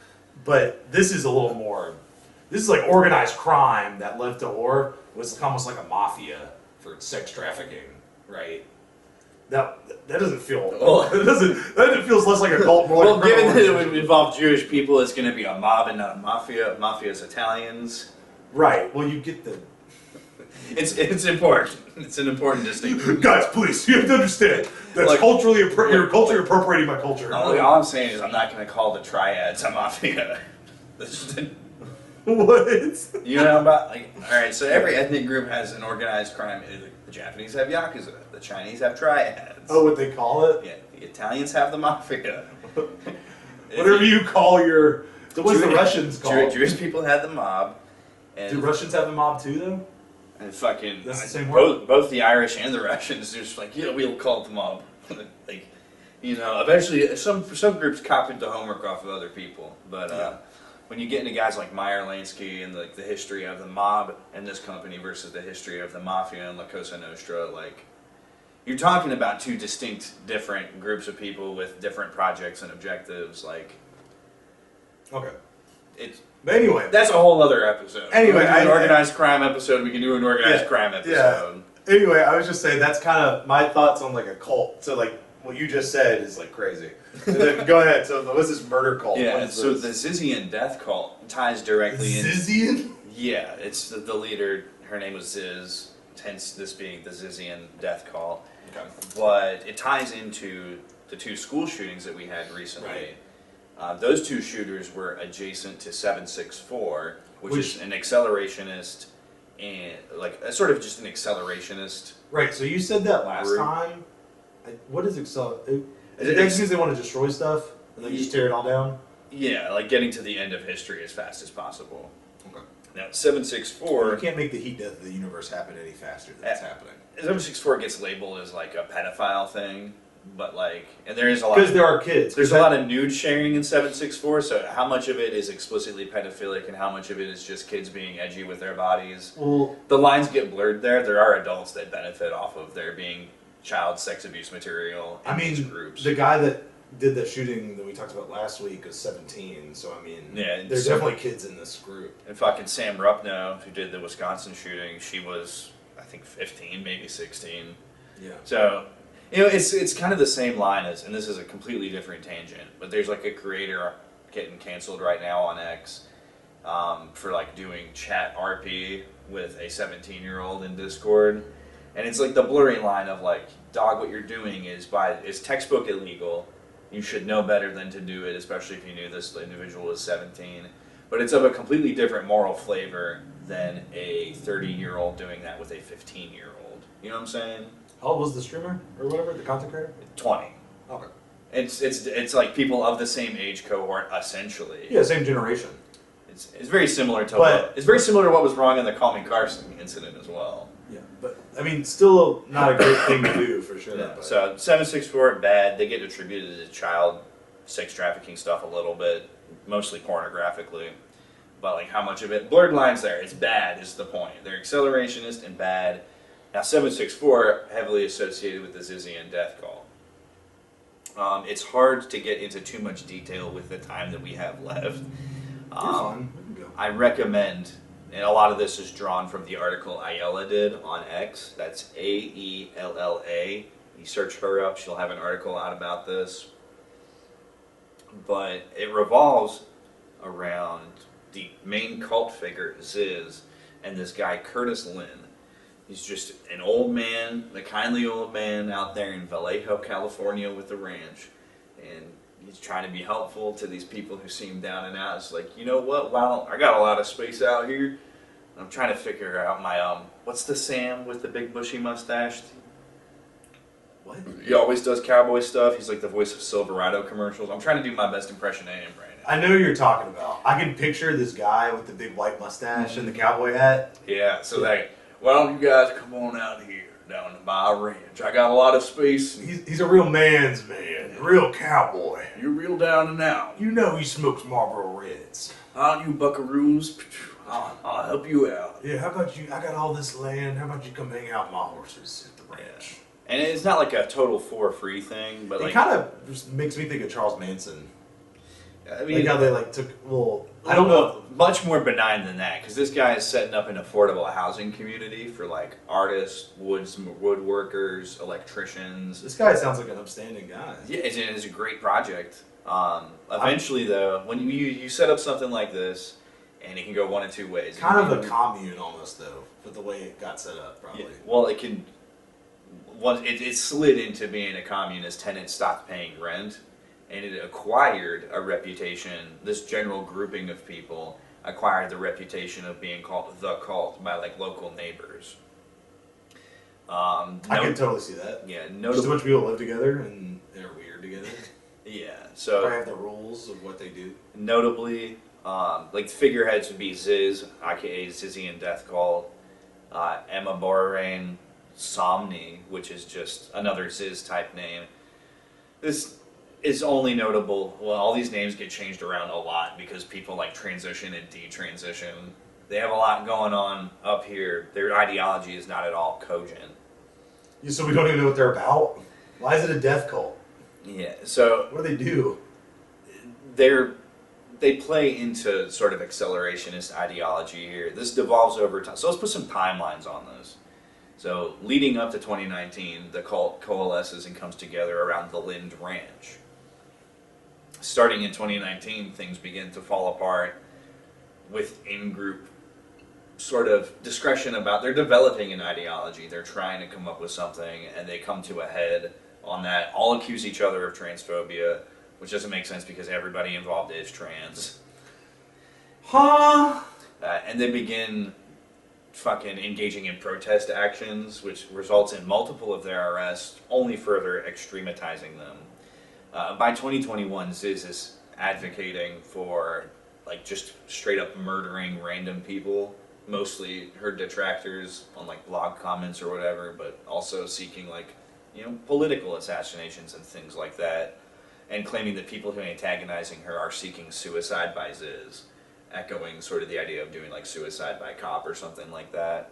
But this is a little more. This is like organized crime that led to war. Was almost like a mafia for sex trafficking, right? That doesn't feel. Well- That feels less like a cult, more well, like given that it criminal would involve Jewish people, it's going to be a mob and not a mafia. Mafia's Italians. right. Well, you get the It's important. It's an important distinction. guys. Please, you have to understand that's Like- culturally you're culturally appropriating my culture. All I'm saying is I'm not going to call the triads a mafia. That's just- What? you know about like all right. So every ethnic group has an organized crime. The Japanese have yakuza. The Chinese have triads. Oh, what they call it? Yeah. The Italians have the mafia. Whatever you call your. What's the Jewish- Russians call? Jewish people had the mob. And Do Russians have the mob too, though? And fucking That's the same word? both the Irish and the Russians are just like, yeah, we'll call it the mob. Like, you know, eventually some groups copied the homework off of other people, but when you get into guys like Meyer Lansky and the history of the mob and this company versus the history of the mafia and La Cosa Nostra, like you're talking about two distinct, different groups of people with different projects and objectives. Like Okay. it's. But anyway, That's a whole other episode. Anyway, we can do an I- organized crime episode. We can do an organized Yeah, crime episode. Anyway, I was just saying that's kind of my thoughts on like a cult. So like what you just said is like crazy. And then go ahead. So what's this murder cult? Yeah, What and is so this? the Zizian death cult ties directly in. Zizian? Yeah, it's the leader. Her name was Ziz, hence this being the Zizian death cult. Okay. But it ties into the two school shootings that we had recently. Right. Those two shooters were adjacent to 764, which Which- is an accelerationist and like sort of just an accelerationist. Right. So you said that last Group. time. What is Excel? Is Is it it- because they want to destroy stuff and they just tear it all down? Yeah, like getting to the end of history as fast as possible. Okay. Now You 764. can't make the heat death of the universe happen any faster than it's happening. 764 gets labeled as like a pedophile thing, but like, and there is a lot. Because there are kids. There's a lot of nude sharing in 764. So how much of it is explicitly pedophilic, and how much of it is just kids being edgy with their bodies? Well, The lines get blurred there. There are adults that benefit off of there being child sex abuse material in I these mean, groups. the guy that did that shooting that we talked about last week was 17. So I mean, Yeah, and there's so- definitely kids in this group. And fucking Sam Rupno, who did the Wisconsin shooting, she was I think 15, maybe 16. Yeah. So, you know, it's kind of the same line as, and this is a completely different tangent, but there's like a creator getting canceled right now on X for like doing chat RP with a 17-year-old in Discord, and it's like the blurry line of like, dog, what you're doing is textbook illegal. You should know better than to do it, especially if you knew this individual is 17. But it's of a completely different moral flavor than a 30-year-old doing that with a 15-year-old. You know what I'm saying? How old was the streamer or whatever, the content creator? 20. Okay. It's like people of the same age cohort essentially. Yeah, same generation. It's very similar to But- it's very similar to what was wrong in the Call Me Carson incident as well. Yeah, but I mean, still not a great thing to do for sure. Yeah. But. So 764 bad. They get attributed to child sex trafficking stuff a little bit, mostly pornographically. But like how much of it, blurred lines there. It's bad is the point. They're accelerationist and bad. Now 764 heavily associated with the Zizian death call. It's hard to get into too much detail with the time that we have left. You're fine. We can go. I recommend, and a lot of this is drawn from the article Ayala did on X. That's AELLA. You search her up, she'll have an article out about this. But it revolves around the main cult figure, Ziz, and this guy, Curtis Lynn. He's just an old man, the kindly old man out there in Vallejo, California with the ranch. And he's trying to be helpful to these people who seem down and out. It's like, you know what? Wow, I got a lot of space out here. I'm trying to figure out my, what's the Sam with the big bushy mustache? What? He always does cowboy stuff. He's like the voice of Silverado commercials. I'm trying to do my best impression of him right now. I know who you're talking about. I can picture this guy with the big white mustache and the cowboy hat. Yeah, so they, why don't you guys come on out here? down to my ranch. I got a lot of space. He's a real man's man, a real cowboy. You're real down and out. You know he smokes Marlboro Reds. Aren't you buckaroos? I'll help you out. Yeah, how about you? I got all this land. How about you come hang out with my horses at the ranch? And it's not like a total for free thing, but It like kind of just makes me think of Charles Manson. I mean, Like how they like took. Well, I don't know. Much more benign than that, because this guy is setting up an affordable housing community for like artists, woodworkers, electricians. This guy sounds like an upstanding guy. Yeah, it's a great project. Eventually, though, when you set up something like this, and it can go one of two ways. Kind of a commune almost, though, with the way it got set up, probably. Yeah, well, it can. It slid into being a commune as tenants stopped paying rent, and it acquired a reputation. This general grouping of people acquired the reputation of being called the cult by like local neighbors. I can totally see that. Yeah, Just a notable. bunch of people live together and they're weird together. Yeah, Probably so have the rules of what they do. notably, like the figureheads would be Ziz, aka Zizzy and Death Cult, Emma Borrain, Somni, which is just another Ziz type name. This is only notable. Well, all these names get changed around a lot because people like transition and detransition. They have a lot going on up here. Their ideology is not at all cogent. Yeah, so we don't even know what they're about. Why is it a death cult? Yeah, so What do they do? they play into sort of accelerationist ideology here. This devolves over time. So let's put some timelines on this. So leading up to 2019, the cult coalesces and comes together around the Lind Ranch. Starting in 2019, things begin to fall apart with in-group sort of discretion about, they're developing an ideology, they're trying to come up with something, and they come to a head on that. All accuse each other of transphobia, which doesn't make sense because everybody involved is trans. Huh? And they begin fucking engaging in protest actions, which results in multiple of their arrests, only further extrematizing them. By 2021, Ziz is advocating for like just straight up murdering random people, mostly her detractors on like blog comments or whatever, but also seeking like, political assassinations and things like that, and claiming that people who are antagonizing her are seeking suicide by Ziz, echoing sort of the idea of doing like suicide by cop or something like that.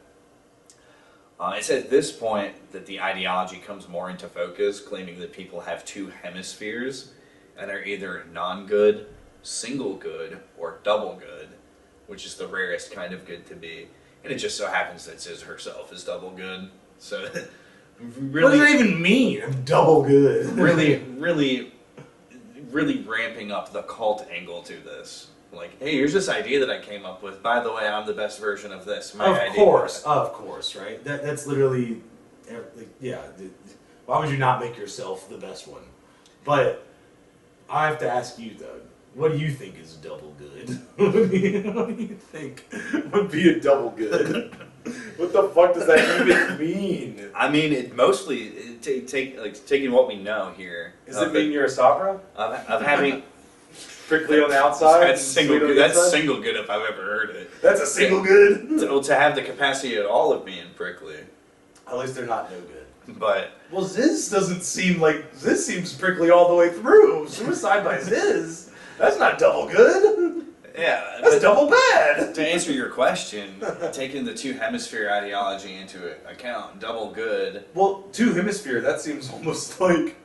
It's at this point that the ideology comes more into focus, claiming that people have two hemispheres and are either non-good, single good, or double good, which is the rarest kind of good to be. And it just so happens that Ziz herself is double good. So really, What does that even mean? I'm double good. really ramping up the cult angle to this. Like, hey, here's this idea that I came up with. By the way, I'm the best version of this. My idea. Of course, right? That's literally, yeah. Why would you not make yourself the best one? But I have to ask you, Doug. What do you think is double good? What do you think would be a double good? What the fuck does that even mean? I mean, it mostly taking what we know here. Does it mean you're a Sabra? of having Strictly on the outside? that's single sweet on good. the That's inside? single good if I've ever heard it. That's a single good? To have the capacity at all of being prickly, At least they're not no good. but Well, Ziz doesn't seem like... Ziz seems prickly all the way through. Suicide by Ziz? That's not double good. yeah. That's but double bad. to answer your question, taking the two hemisphere ideology into account, double good. Well, two hemisphere, that seems almost like...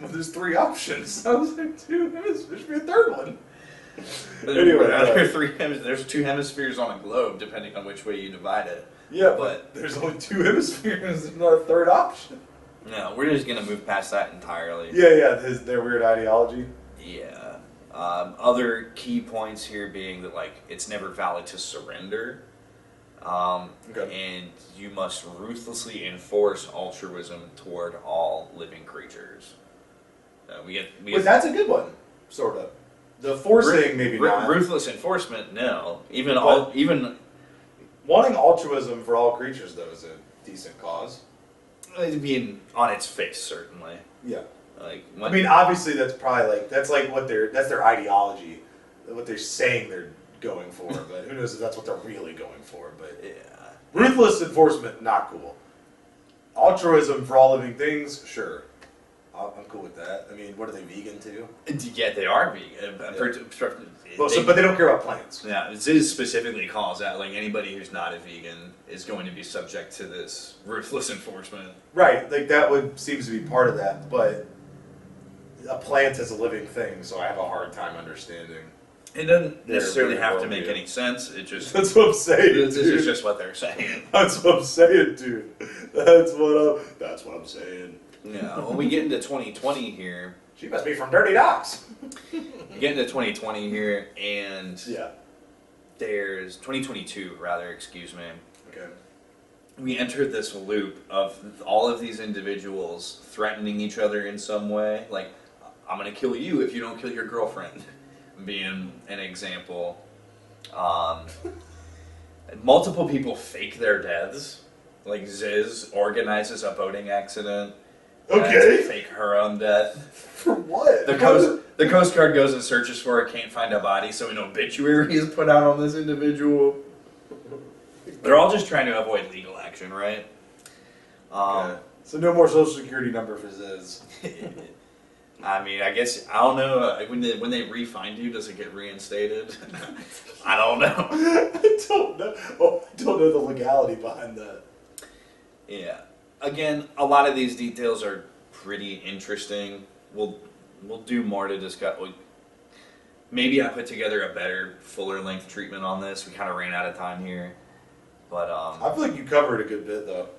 Well, there's three options. I was like, two hemispheres. There should be a third one. Anyway, There's two hemispheres on a globe, depending on which way you divide it. Yeah, but there's only two hemispheres. There's not a third option. No, we're just gonna move past that entirely. Yeah, their weird ideology. Yeah. Other key points here being that like it's never valid to surrender, and you must ruthlessly enforce altruism toward all living creatures. But that's a good one, sort of. The forcing, maybe not. Ruthless enforcement, no. Even Wanting altruism for all creatures, though, is a decent cause. being on its face, certainly. Yeah. Like, I mean, obviously, that's probably that's their ideology, what they're saying they're going for. But who knows if that's what they're really going for? But yeah. ruthless enforcement, not cool. altruism for all living things, sure. I'm cool with that. I mean, what are they, vegan too? Yeah, they are vegan. Well, but they don't care about plants. Yeah, Ziz specifically calls out like anybody who's not a vegan is going to be subject to this ruthless enforcement. Right, like that would seems to be part of that, but a plant is a living thing, so I have a hard time understanding. It doesn't They're necessarily really have to well make vegan. any sense. It just That's what I'm saying, this dude. is just what they're saying. That's what I'm saying, dude. That's what I'm saying. Yeah, when we get into 2020 here, She must be from Dirty Docks. we get into 2020 here, and Yeah. there's 2022 rather, excuse me. Okay. We entered this loop of all of these individuals threatening each other in some way. Like, I'm gonna kill you if you don't kill your girlfriend, being an example. Multiple people fake their deaths. Like Ziz organizes a boating accident. Okay. To fake her own death. For what? The Coast Guard goes and searches for her, can't find a body, so an obituary is put out on this individual. They're all just trying to avoid legal action, right? Okay. So no more social security number for Ziz. I mean, I guess I don't know. When they re-find you, does it get reinstated? I don't know. I don't know. Oh, I don't know the legality behind that. Yeah. Again, a lot of these details are pretty interesting. We'll do more to discuss. Maybe I put together a better, fuller length treatment on this. We kind of ran out of time here, but I feel like you covered a good bit though.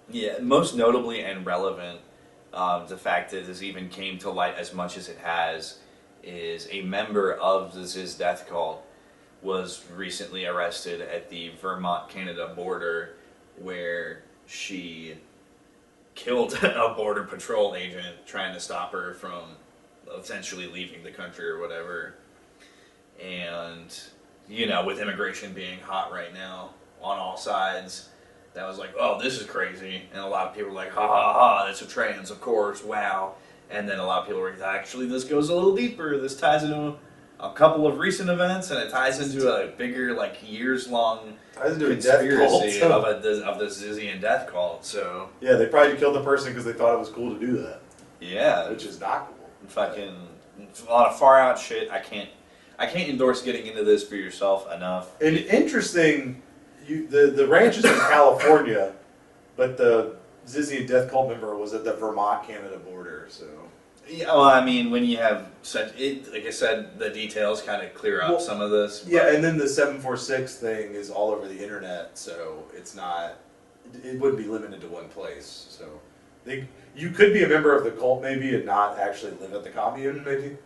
yeah, most notably and relevant, the fact that this even came to light as much as it has is a member of the Ziz death cult was recently arrested at the Vermont-Canada border, where she killed a border patrol agent trying to stop her from essentially leaving the country or whatever. And, you know, with immigration being hot right now on all sides, that was like, oh, this is crazy. And a lot of people were like, ha ha ha, that's a trans, of course, wow. And then a lot of people were like, actually, this goes a little deeper. This ties into a couple of recent events, and it ties into a bigger, like, years-long Ties into a death conspiracy cult. of the Zizian death cult. So, Yeah, they probably killed the person because they thought it was cool to do that, yeah. which is not cool. Fucking a lot of far out shit. I can't endorse getting into this for yourself enough. And interesting, the ranch is in California, but the Zizian death cult member was at the Vermont-Canada border, so. Yeah, well, I mean, when you have such it, like I said, the details kind of clear up Well, some of this. Yeah, and then the 746 thing is all over the internet, so it's not, it wouldn't be limited to one place, so. You could be a member of the cult maybe and not actually live at the commune, maybe.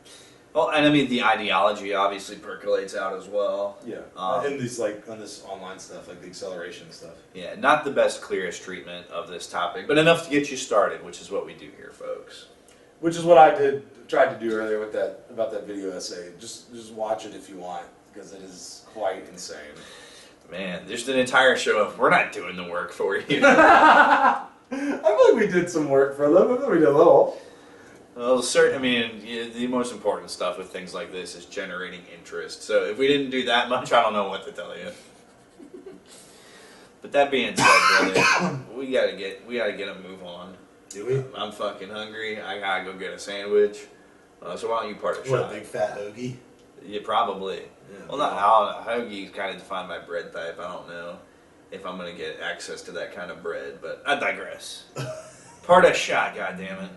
Well, and I mean, the ideology obviously percolates out as well. Yeah, and these like on this online stuff, like the acceleration stuff. Yeah, not the best, clearest treatment of this topic, but enough to get you started, which is what we do here, folks. Which is what I tried to do earlier with that about that video essay. Just watch it if you want, because it is quite insane. Man, there's an entire show of we're not doing the work for you. I feel like we did some work for them. I think we did a little. Well, I mean, the most important stuff with things like this is generating interest. So if we didn't do that much, I don't know what to tell you. But that being said, brother, we gotta get a move on. Do we? I'm fucking hungry. I gotta go get a sandwich. So why don't you part a What, a shot? big fat hoagie? Yeah, probably. Yeah, Well, not I don't know. Hoagie's kind of defined by bread type. I don't know if I'm gonna get access to that kind of bread, but I digress. Part a shot, goddammit.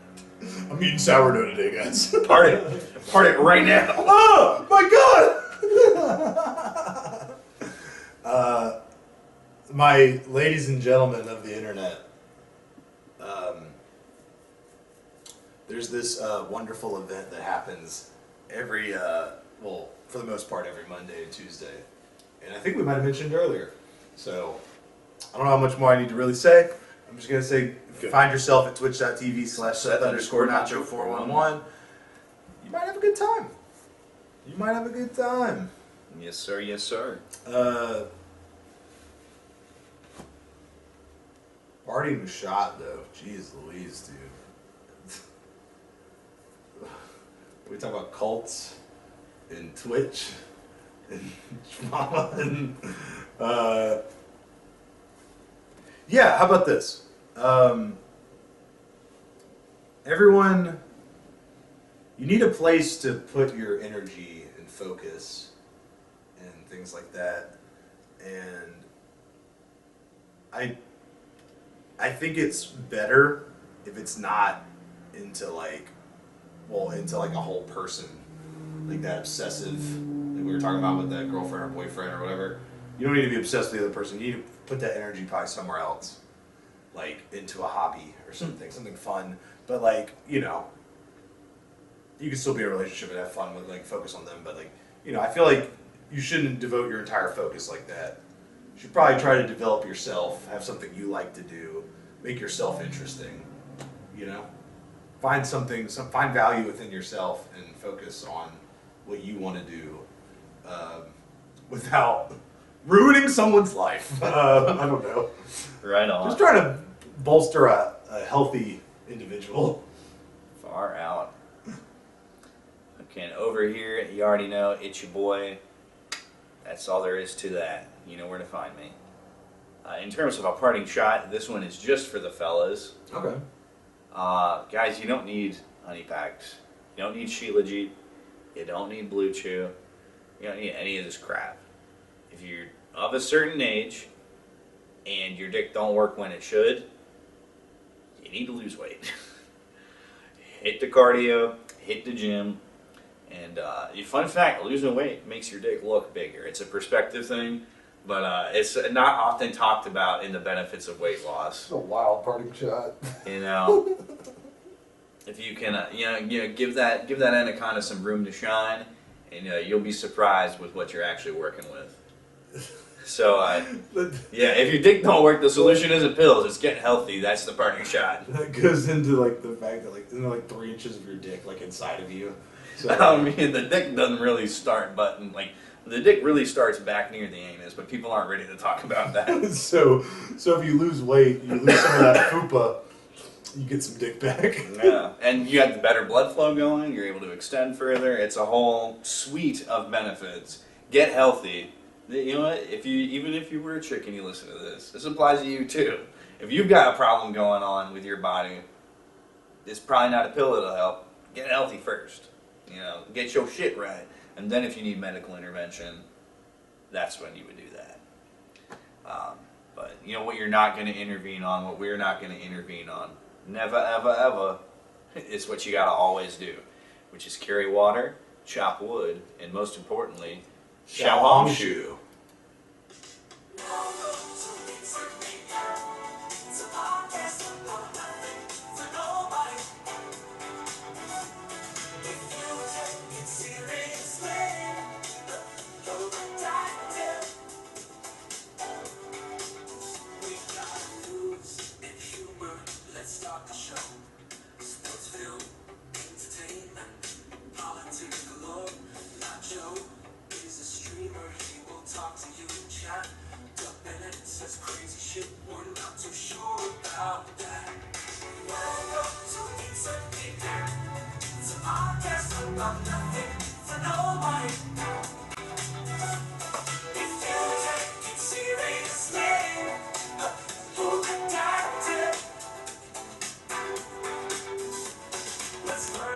I'm eating sourdough today, guys. Part it right now. Oh my god! My ladies and gentlemen of the internet, there's this wonderful event that happens every, well, for the most part, every Monday and Tuesday. And I think we might have mentioned earlier. So, I don't know how much more I need to really say. I'm just going to say, find yourself at twitch.tv/Seth_Nacho411. You might have a good time. You might have a good time. Yes, sir. Yes, sir. Partying was shot, though. Jeez Louise, dude. We talk about cults and Twitch and drama and yeah. How about this? everyone, you need a place to put your energy and focus and things like that. And I think it's better if it's not into like a whole person, like that obsessive, like we were talking about with that girlfriend or boyfriend or whatever. You don't need to be obsessed with the other person. You need to put that energy probably somewhere else, like into a hobby or something fun. But like, you know, you can still be in a relationship and have fun with, like, focus on them. But like, you know, I feel like you shouldn't devote your entire focus like that. You should probably try to develop yourself, have something you like to do, make yourself interesting. You know, find find value within yourself and focus on what you want to do, without ruining someone's life. I don't know. Right on. Just trying to bolster a healthy individual. Far out. Okay, and over here, you already know, it's your boy. That's all there is to that. You know where to find me. In terms of a parting shot, this one is just for the fellas. Okay. Guys, you don't need honey packs. You don't need Shilajit. You don't need Blue Chew. You don't need any of this crap. If you're of a certain age and your dick don't work when it should, you need to lose weight. Hit the cardio, hit the gym, and fun fact, losing weight makes your dick look bigger. It's a perspective thing, but it's not often talked about in the benefits of weight loss. It's a wild parting shot. You know, if you can, give that anaconda some room to shine, and you'll be surprised with what you're actually working with. So, yeah, if your dick don't work, the solution isn't pills. It's getting healthy. That's the parting shot. That goes into like the fact that isn't there like 3 inches of your dick like inside of you? So I mean, the dick doesn't really start button the dick really starts back near the anus, but people aren't ready to talk about that. so if you lose weight, you lose some of that fupa, you get some dick back. Yeah, and you have the better blood flow going. You're able to extend further. It's a whole suite of benefits. Get healthy. You know what? Even if you were a chick and you listen to this applies to you too. If you've got a problem going on with your body, it's probably not a pill that'll help. Get healthy first. You know, get your shit right, and then if you need medical intervention, that's when you would do that. But you know what you're not going to intervene on, what we're not going to intervene on, never ever ever, is what you got to always do, which is carry water, chop wood, and most importantly, Xiaohongshu. Crazy shit, we're not too sure about that. Welcome to Insert Me Down. It's a podcast about nothing.